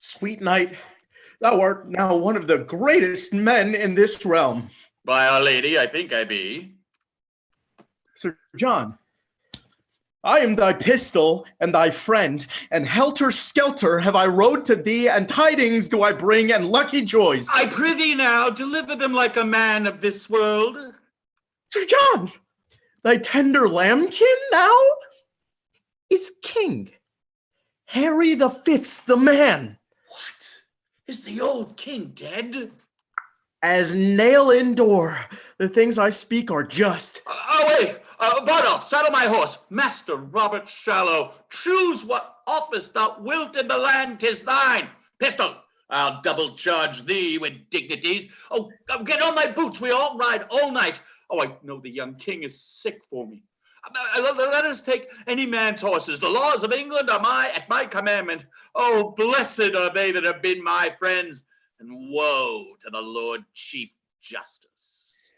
Sweet knight, thou art now one of the greatest men in this realm. By Our Lady, I think I be. Sir John, I am thy pistol and thy friend, and helter-skelter have I rode to thee, and tidings do I bring, and lucky joys. I prithee now, deliver them like a man of this world. Sir John, thy tender lambkin now is king. Harry the Fifth's the man. What? Is the old king dead? As nail in door, the things I speak are just. Wait, Bardolph, saddle my horse. Master Robert Shallow, choose what office thou wilt in the land, 'tis thine. Pistol, I'll double charge thee with dignities. Oh, get on my boots, we all ride all night. Oh, I know the young king is sick for me. Let us take any man's horses. The laws of England are at my commandment. Oh, blessed are they that have been my friends, and woe to the Lord Chief Justice.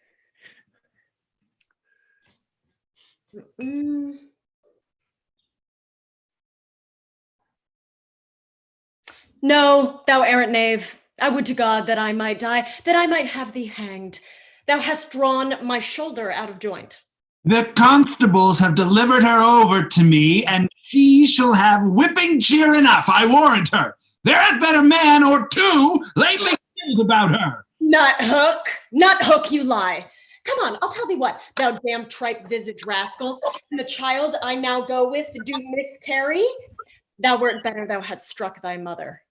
No, thou errant knave, I would to God that I might die, that I might have thee hanged. Thou hast drawn my shoulder out of joint. The constables have delivered her over to me, and she shall have whipping cheer enough, I warrant her. There hath been a man or two lately killed about her. Nut hook, you lie. Come on, I'll tell thee what, thou damn tripe-visaged rascal, and the child I now go with do miscarry. Thou wert better thou hadst struck thy mother.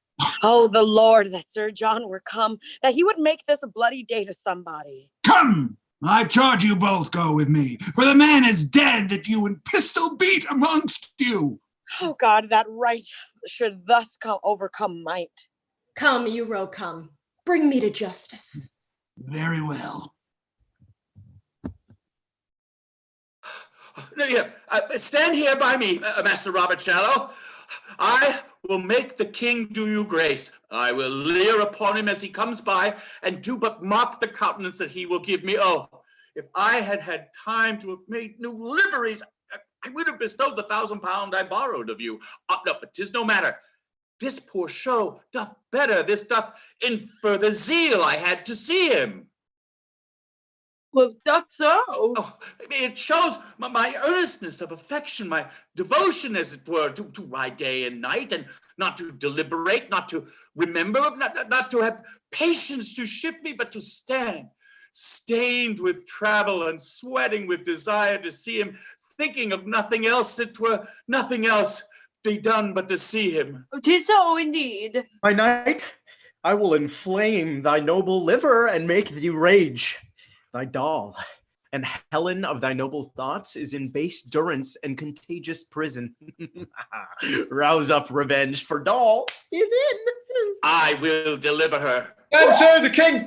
Oh, the Lord, that Sir John were come, that he would make this a bloody day to somebody. Come, I charge you both go with me, for the man is dead that you in pistol beat amongst you. Oh God, that right should thus overcome might. Come, you rogue, come. Bring me to justice. Very well. Stand here by me, Master Robert Shallow. I will make the king do you grace. I will leer upon him as he comes by, and do but mark the countenance that he will give me. Oh, if I had had time to have made new liveries, I would have bestowed the £1,000 I borrowed of you. No, but 'tis no matter. This poor show doth better. This doth infer the zeal I had to see him. Well, doth so. Oh, it shows my earnestness of affection, my devotion, as it were, to ride day and night, and not to deliberate, not to remember, not to have patience to shift me, but to stand, stained with travel and sweating with desire to see him, thinking of nothing else, it were nothing else be done but to see him. 'Tis so indeed. My knight, I will inflame thy noble liver and make thee rage. Thy doll and Helen of thy noble thoughts is in base durance and contagious prison. Rouse up revenge, for doll is in. I will deliver her. Enter the king!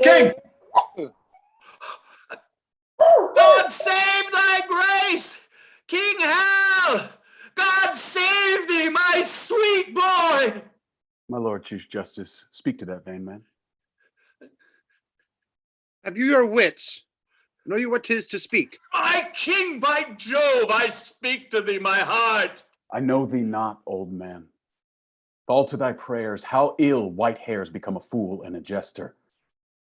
God save thy grace! King Hal! God save thee, my sweet boy! My Lord Chief Justice, speak to that vain man. Have you your wits? Know you what 'tis to speak? My king, by Jove, I speak to thee, my heart. I know thee not, old man. Fall to thy prayers, how ill white hairs become a fool and a jester.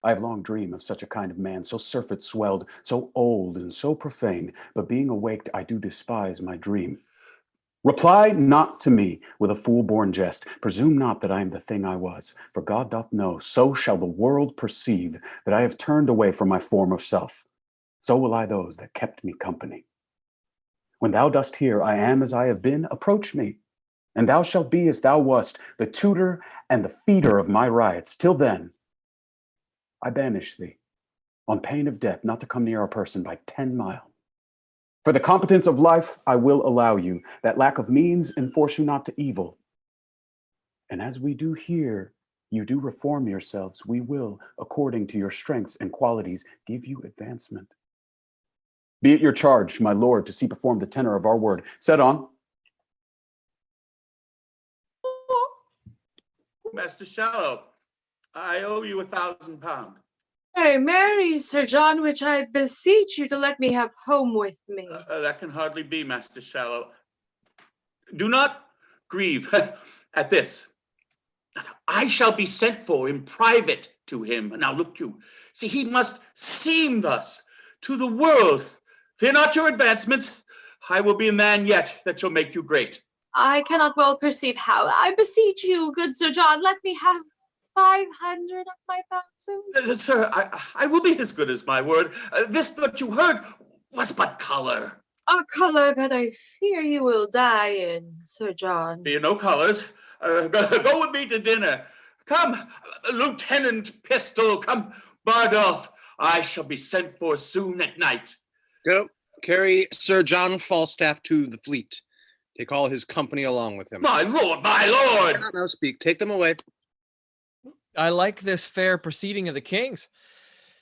I have long dreamed of such a kind of man, so surfeit swelled, so old and so profane, but being awaked, I do despise my dream. Reply not to me with a fool-born jest. Presume not that I am the thing I was, for God doth know, so shall the world perceive that I have turned away from my former self. So will I those that kept me company. When thou dost hear I am as I have been, approach me, and thou shalt be as thou wast, the tutor and the feeder of my riots. Till then, I banish thee, on pain of death, not to come near a person by 10 miles. For the competence of life I will allow you, that lack of means enforce you not to evil. And as we do here, you do reform yourselves, we will, according to your strengths and qualities, give you advancement. Be it your charge, my lord, to see perform the tenor of our word. Set on. Master Shallow, I owe you £1,000. Hey, marry, Sir John, which I beseech you to let me have home with me. That can hardly be, Master Shallow. Do not grieve at this. I shall be sent for in private to him. Now look you, see, he must seem thus to the world. Fear not your advancements. I will be a man yet that shall make you great. I cannot well perceive how. I beseech you, good Sir John, let me have 500 of my £1,000. Sir, I will be as good as my word. This that you heard was but color. A color that I fear you will die in, Sir John. Fear no colors. Go with me to dinner. Come, Lieutenant Pistol. Come, Bardolph. I shall be sent for soon at night. Go, carry Sir John Falstaff to the fleet. Take all his company along with him. My lord, my lord! Now speak, take them away. I like this fair proceeding of the king's.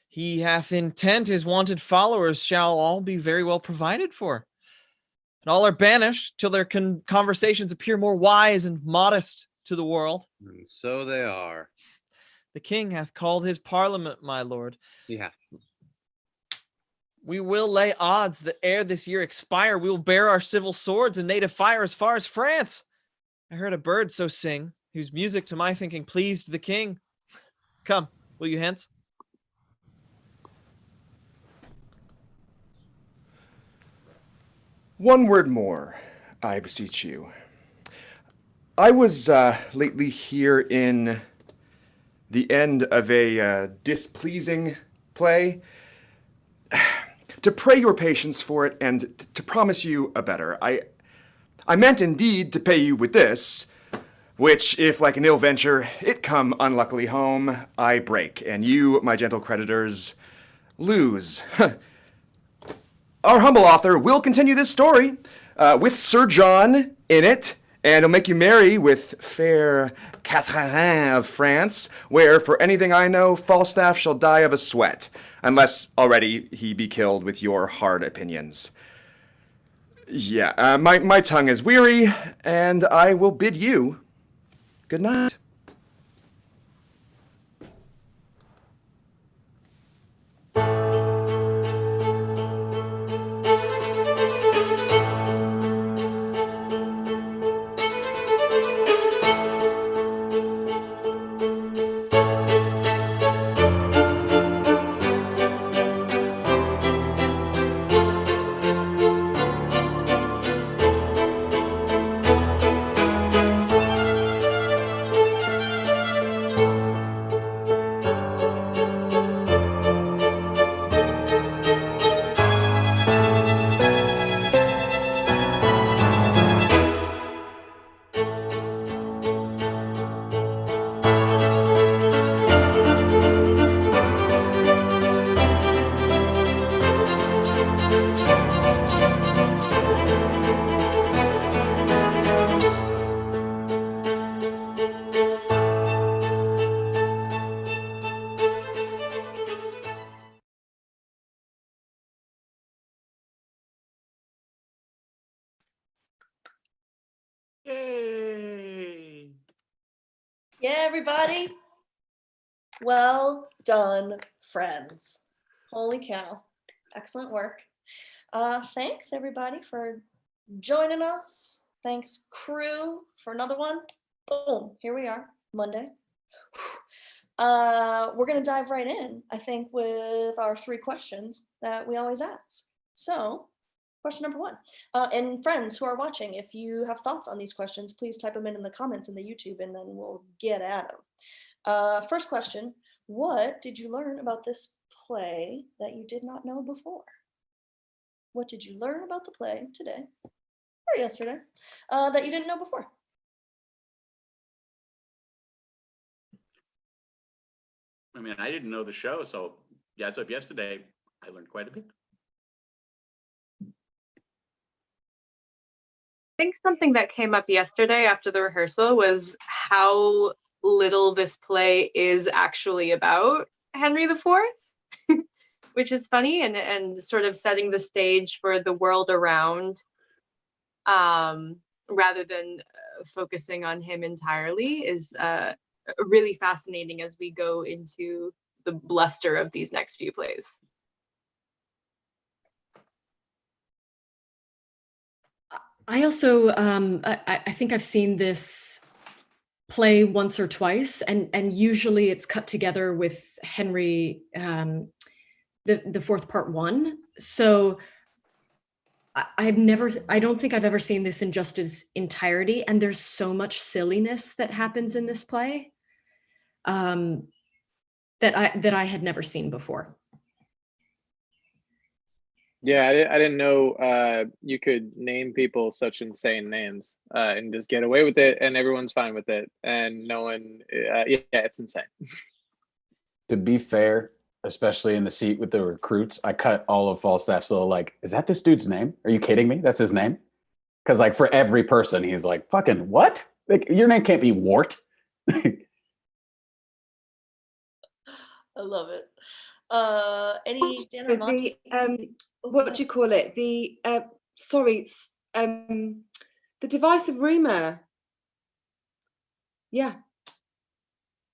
He hath intent his wanted followers shall all be very well provided for. And all are banished till their conversations appear more wise and modest to the world. And so they are. The king hath called his parliament, my lord. He hath. We will lay odds that ere this year expire, we will bear our civil swords and native fire as far as France. I heard a bird so sing, whose music to my thinking pleased the king. Come, will you hence? One word more, I beseech you. I was lately here in the end of a displeasing play. To pray your patience for it and to promise you a better. I meant indeed to pay you with this, which, if like an ill venture, it come unluckily home, I break, and you, my gentle creditors, lose. Our humble author will continue this story with Sir John in it, and he'll make you merry with fair Catherine of France, where, for anything I know, Falstaff shall die of a sweat, unless already he be killed with your hard opinions. Yeah, my tongue is weary, and I will bid you good night. Yay! Yeah, everybody. Well done, friends. Holy cow. Excellent work. Thanks, everybody, for joining us. Thanks, crew, for another one. Boom, here we are, Monday. We're going to dive right in, I think, with our 3 questions that we always ask. So, question number 1. And friends who are watching, if you have thoughts on these questions, please type them in the comments in the YouTube, and then we'll get at them. First question, what did you learn about this play that you did not know before? What did you learn about the play today or yesterday that you didn't know before? I mean, I didn't know the show, so as of yesterday, I learned quite a bit. I think something that came up yesterday after the rehearsal was how little this play is actually about Henry IV, which is funny, and sort of setting the stage for the world around, rather than focusing on him entirely, is really fascinating as we go into the bluster of these next few plays. I also, I think I've seen this play once or twice, and usually it's cut together with Henry, the fourth part 1. So I don't think I've ever seen this in just its entirety, and there's so much silliness that happens in this play that I had never seen before. Yeah, I didn't know you could name people such insane names and just get away with it, and everyone's fine with it, and no one. Yeah, it's insane. To be fair, especially in the seat with the recruits, I cut all of Falstaff's little like, is that this dude's name? Are you kidding me? That's his name? Because like for every person, he's like, fucking what? Like your name can't be Wart. I love it. Any dinner, the what do you call it? The the divisive rumor. Yeah,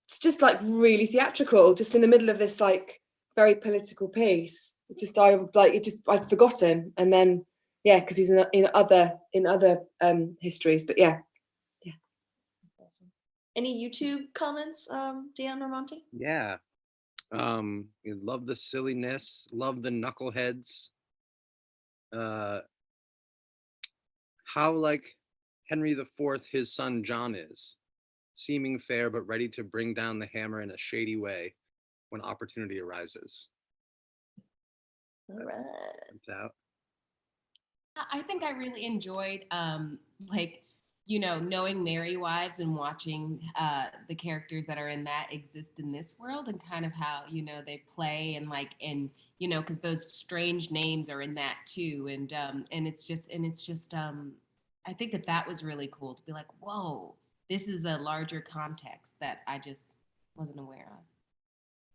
it's just like really theatrical, just in the middle of this like very political piece. I'd forgotten, and then yeah, because he's in other histories, but yeah. Awesome. Any YouTube comments, Dan or Monty? Yeah. You love the silliness, love the knuckleheads. how like Henry IV his son John is, seeming fair but ready to bring down the hammer in a shady way when opportunity arises. All right. Out. I think I really enjoyed like, you know, knowing Merry Wives and watching the characters that are in that exist in this world, and kind of how, you know, they play and like, and you know, because those strange names are in that too, and it's just I think that was really cool to be like, whoa, this is a larger context that I just wasn't aware of.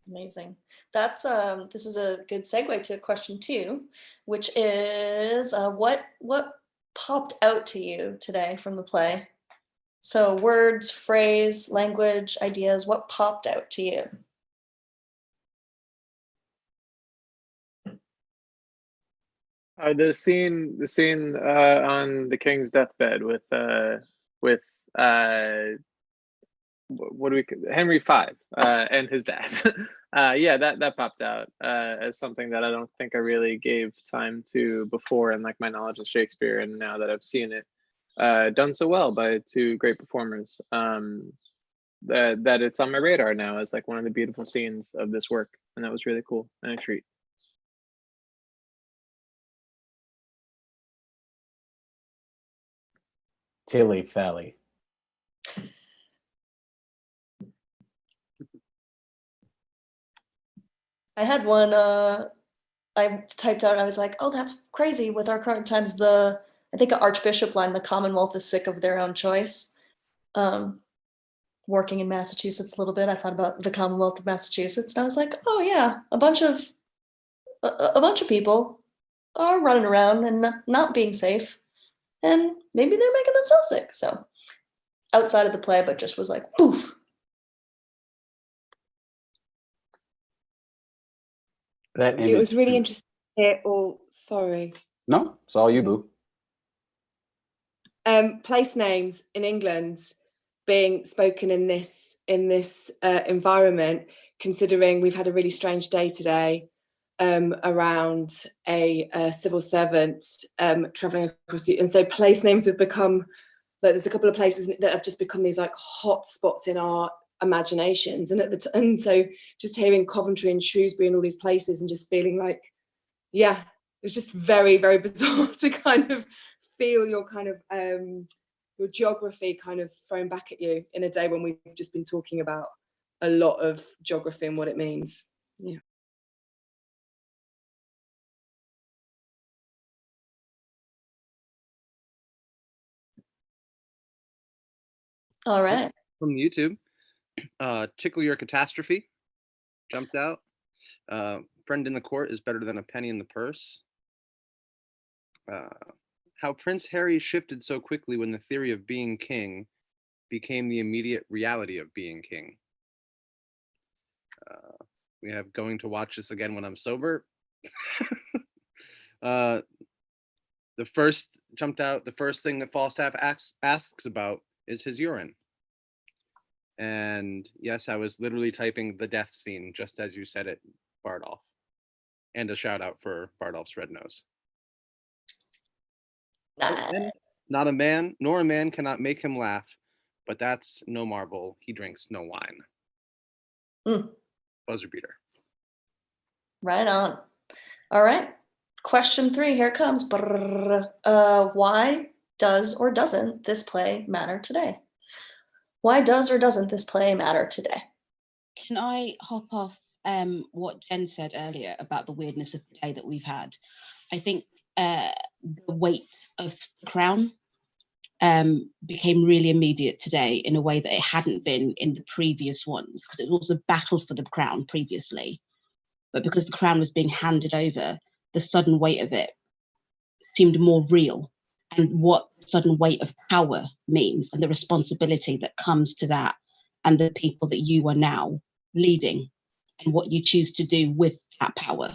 Amazing. That's this is a good segue to question 2, which is what popped out to you today from the play? So words, phrase, language, ideas, what popped out to you? The scene on the king's deathbed with what do we Henry V and his dad. Yeah, that popped out as something that I don't think I really gave time to before in like my knowledge of Shakespeare, and now that I've seen it done so well by 2 great performers, that it's on my radar now as like one of the beautiful scenes of this work, and that was really cool and a treat. Tilly Fally. I had one I typed out, I was like, oh, that's crazy with our current times. I think an Archbishop line, the Commonwealth is sick of their own choice. Working in Massachusetts a little bit, I thought about the Commonwealth of Massachusetts, and I was like, oh yeah, a bunch of people are running around and not being safe, and maybe they're making themselves sick. So outside of the play, but just was like, poof. That It was really interesting to hear all, sorry. No, it's all you, boo. Place names in England being spoken in this environment, considering we've had a really strange day today around a civil servant traveling across and so place names have become like, there's a couple of places that have just become these like hot spots in our imaginations, and so just hearing Coventry and Shrewsbury and all these places and just feeling like, yeah, it was just very, very bizarre to kind of feel your kind of your geography kind of thrown back at you in a day when we've just been talking about a lot of geography and what it means. Yeah. All right. From YouTube, Tickle Your Catastrophe jumped out. Friend in the Court is better than a penny in the purse. How Prince Harry shifted so quickly when the theory of being king became the immediate reality of being king. We have going to watch this again when I'm sober. The first jumped out. The first thing that Falstaff asks about is his urine. And yes, I was literally typing the death scene just as you said it, Bardolph. And a shout out for Bardolph's red nose. Not a man, nor a man cannot make him laugh, but that's no marvel. He drinks no wine. Buzzer beater. Right on. All right. Question 3, here it comes. Why does or doesn't this play matter today? Why does or doesn't this play matter today? Can I hop off what Jen said earlier about the weirdness of the day that we've had? I think the weight of the crown became really immediate today in a way that it hadn't been in the previous ones, because it was a battle for the crown previously. But because the crown was being handed over, the sudden weight of it seemed more real, and what the sudden weight of power means and the responsibility that comes to that, and the people that you are now leading and what you choose to do with that power.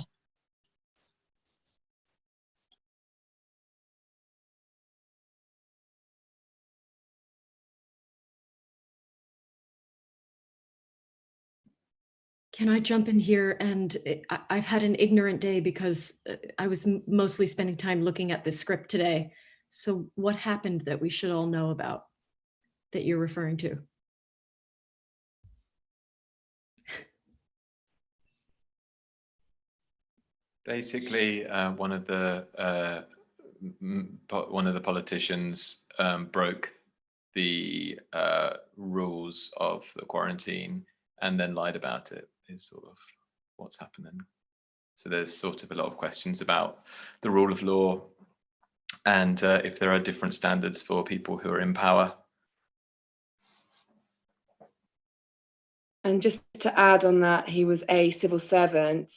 Can I jump in here? And I've had an ignorant day because I was mostly spending time looking at the script today. So what happened that we should all know about that you're referring to? Basically, one of the politicians broke the rules of the quarantine and then lied about it. Is sort of what's happening. So there's sort of a lot of questions about the rule of law and if there are different standards for people who are in power. And just to add on that, he was a civil servant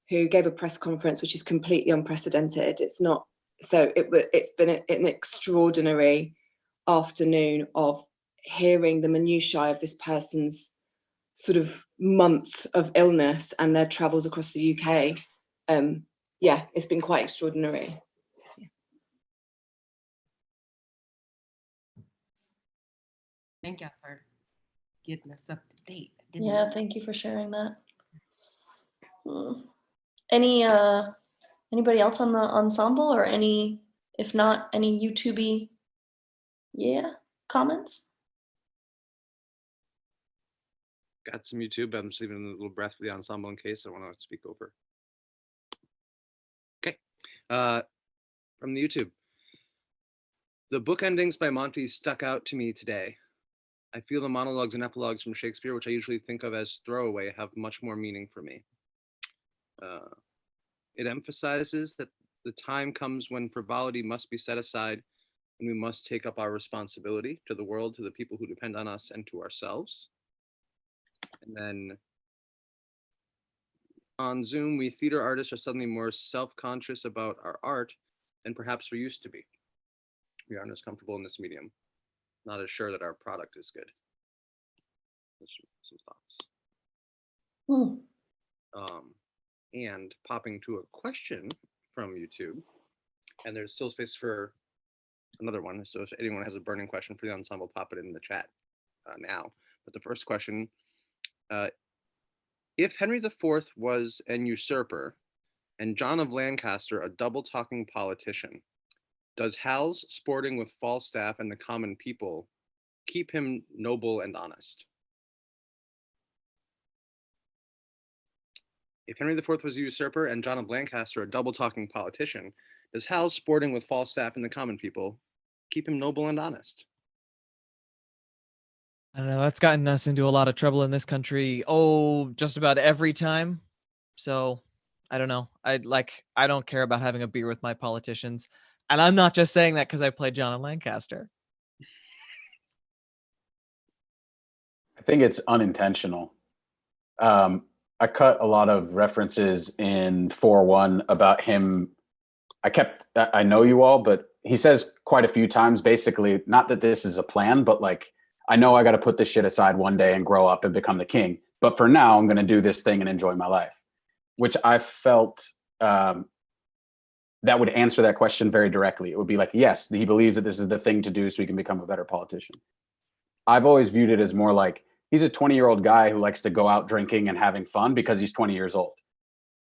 who gave a press conference, which is completely unprecedented. It's not, so it's been an extraordinary afternoon of hearing the minutiae of this person's sort of month of illness and their travels across the UK. Yeah, it's been quite extraordinary. Thank you for getting us up to date. Yeah, thank you for sharing that. Anybody else on the ensemble, or any, if not, any YouTube-y, comments? Got some YouTube, but I'm just leaving a little breath for the ensemble in case I want to speak over. Okay, from the YouTube. The book endings by Monty stuck out to me today. I feel the monologues and epilogues from Shakespeare, which I usually think of as throwaway, have much more meaning for me. It emphasizes that the time comes when frivolity must be set aside and we must take up our responsibility to the world, to the people who depend on us, and to ourselves. And then on Zoom, we theater artists are suddenly more self-conscious about our art than perhaps we used to be. We aren't as comfortable in this medium, not as sure that our product is good. Some thoughts. And popping to a question from YouTube, and there's still space for another one. So if anyone has a burning question for the ensemble, pop it in the chat now. But the first question, if Henry IV was an usurper and John of Lancaster a double-talking politician, does Hal's sporting with Falstaff and the common people keep him noble and honest? If Henry IV was a usurper and John of Lancaster a double-talking politician, does Hal's sporting with Falstaff and the common people keep him noble and honest? I don't know. That's gotten us into a lot of trouble in this country. Oh, just about every time. So I don't know. I don't care about having a beer with my politicians. And I'm not just saying that because I played John of Lancaster. I think it's unintentional. I cut a lot of references in 4-1 about him. I know you all, but he says quite a few times, basically, not that this is a plan, but like, I know I got to put this shit aside one day and grow up and become the king. But for now, I'm going to do this thing and enjoy my life, which I felt that would answer that question very directly. It would be like, yes, he believes that this is the thing to do so he can become a better politician. I've always viewed it as more like, he's a 20-year-old guy who likes to go out drinking and having fun because he's 20 years old.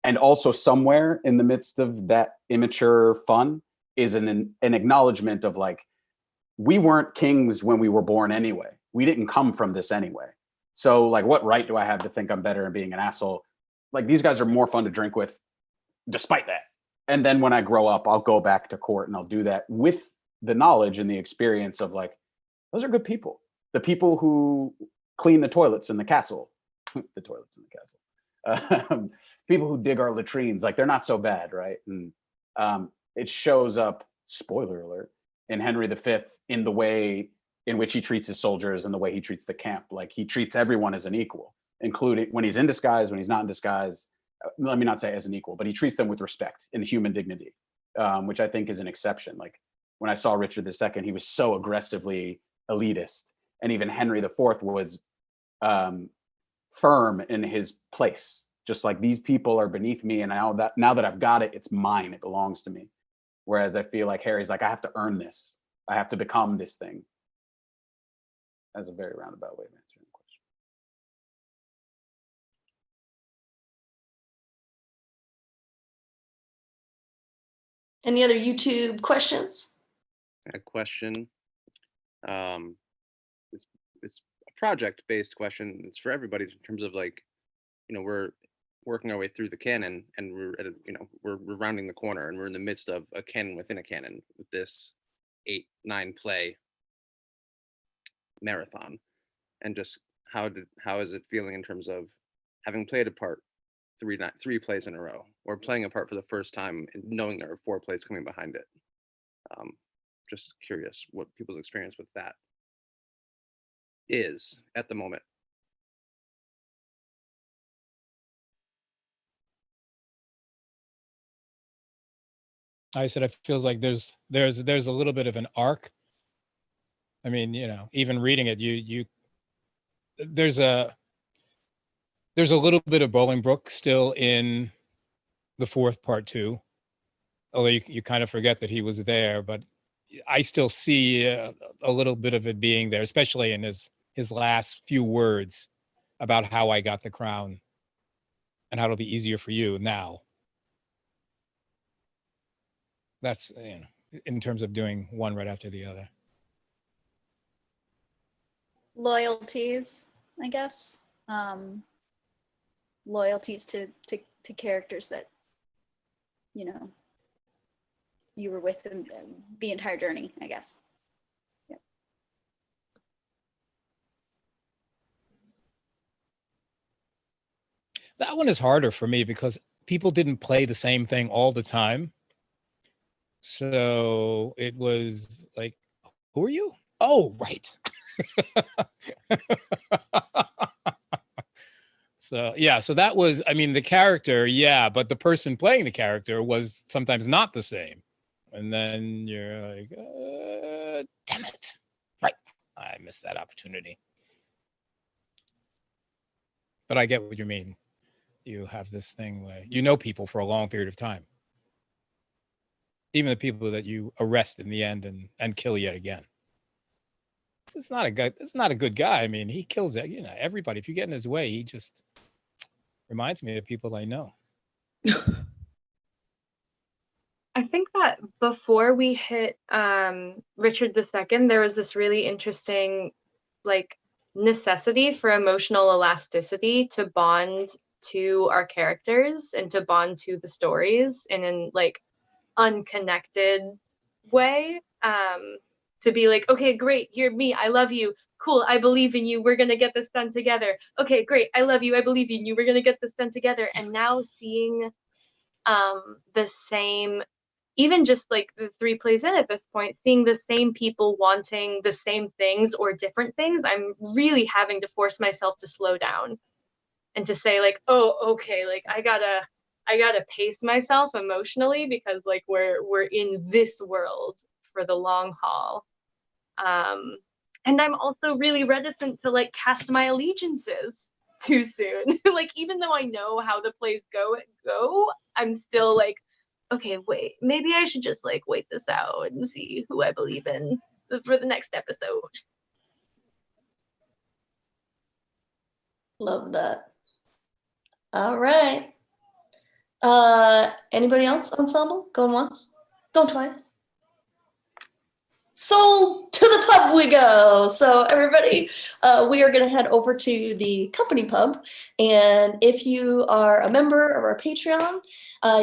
And also somewhere in the midst of that immature fun is an acknowledgement of like, we weren't kings when we were born anyway. We didn't come from this anyway. So like, what right do I have to think I'm better and being an asshole? Like, these guys are more fun to drink with despite that. And then when I grow up, I'll go back to court and I'll do that with the knowledge and the experience of like, those are good people. The people who clean the toilets in the castle, the toilets in the castle, people who dig our latrines, like they're not so bad, right? And it shows up, spoiler alert, in Henry V in the way in which he treats his soldiers and the way he treats the camp. Like he treats everyone as an equal, including when he's in disguise, when he's not in disguise. Let me not say as an equal, but he treats them with respect and human dignity, which I think is an exception. Like when I saw Richard II, he was so aggressively elitist. And even Henry IV was firm in his place. Just like, these people are beneath me, and now that I've got it, it's mine, it belongs to me. Whereas I feel like Harry's like, I have to earn this. I have to become this thing. That's a very roundabout way of answering the question. Any other YouTube questions? a question. It's a project-based question. It's for everybody in terms of like, we're working our way through the canon, and we're at we're rounding the corner, and we're in the midst of a canon within a canon with this 8-9 play marathon, and just how is it feeling in terms of having played a part three plays in a row, or playing a part for the first time and knowing there are 4 plays coming behind it. Just curious what people's experience with that is at the moment. I said it feels like there's a little bit of an arc. I mean, even reading it, there's a little bit of Bolingbroke still in the 4th part too, although you kind of forget that he was there, but I still see a little bit of it being there, especially in his last few words about how I got the crown and how it'll be easier for you now. That's, in terms of doing one right after the other. Loyalties, I guess. Loyalties to characters that, you were with them the entire journey, I guess. Yep. That one is harder for me because people didn't play the same thing all the time. So it was like, who are you? Oh, right. So that was, the character, but the person playing the character was sometimes not the same. And then you're like, damn it. Right. I missed that opportunity. But I get what you mean. You have this thing where people for a long period of time. Even the people that you arrest in the end and kill yet again. It's not a good guy. I mean, he kills everybody. If you get in his way, he just reminds me of people I know. I think that before we hit Richard II, there was this really interesting necessity for emotional elasticity to bond to our characters and to bond to the stories in an unconnected way. To be like, okay, great, you're me, I love you, cool, I believe in you, we're gonna get this done together. Okay, great, I love you, I believe in you, we're gonna get this done together. And now seeing the same, even just the 3 plays in at this point, seeing the same people wanting the same things or different things, I'm really having to force myself to slow down and to say oh, okay, I gotta pace myself emotionally because we're in this world for the long haul. And I'm also really reticent to cast my allegiances too soon. Even though I know how the plays go, I'm still okay, wait, maybe I should just wait this out and see who I believe in for the next episode. Love that. All right. Anybody else, ensemble? Going once? Going twice? So to the pub we go. So everybody, we are going to head over to the company pub. And if you are a member of our Patreon,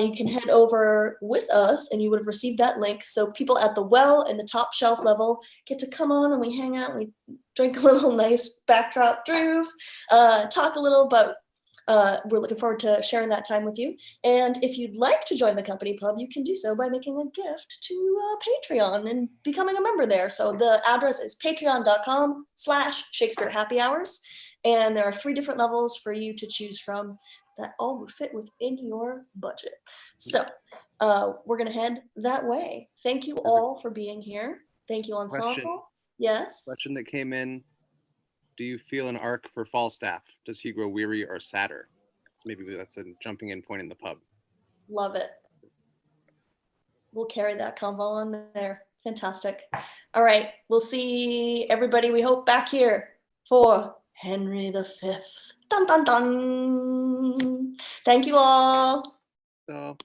you can head over with us and you would have received that link. So people at the well and the top shelf level get to come on and we hang out. We drink a little nice backdrop drew, talk a little, but we're looking forward to sharing that time with you. And if you'd like to join the company pub, you can do so by making a gift to Patreon and becoming a member there. So the address is patreon.com/Shakespeare Happy Hours. And there are 3 different levels for you to choose from that all will fit within your budget. So we're going to head that way. Thank you all for being here. Thank you, ensemble. Question. Yes. Question that came in. Do you feel an arc for Falstaff? Does he grow weary or sadder? So maybe that's a jumping in point in the pub. Love it. We'll carry that combo on there. Fantastic. All right. We'll see everybody, we hope, back here for Henry V. Dun, dun, dun. Thank you all. So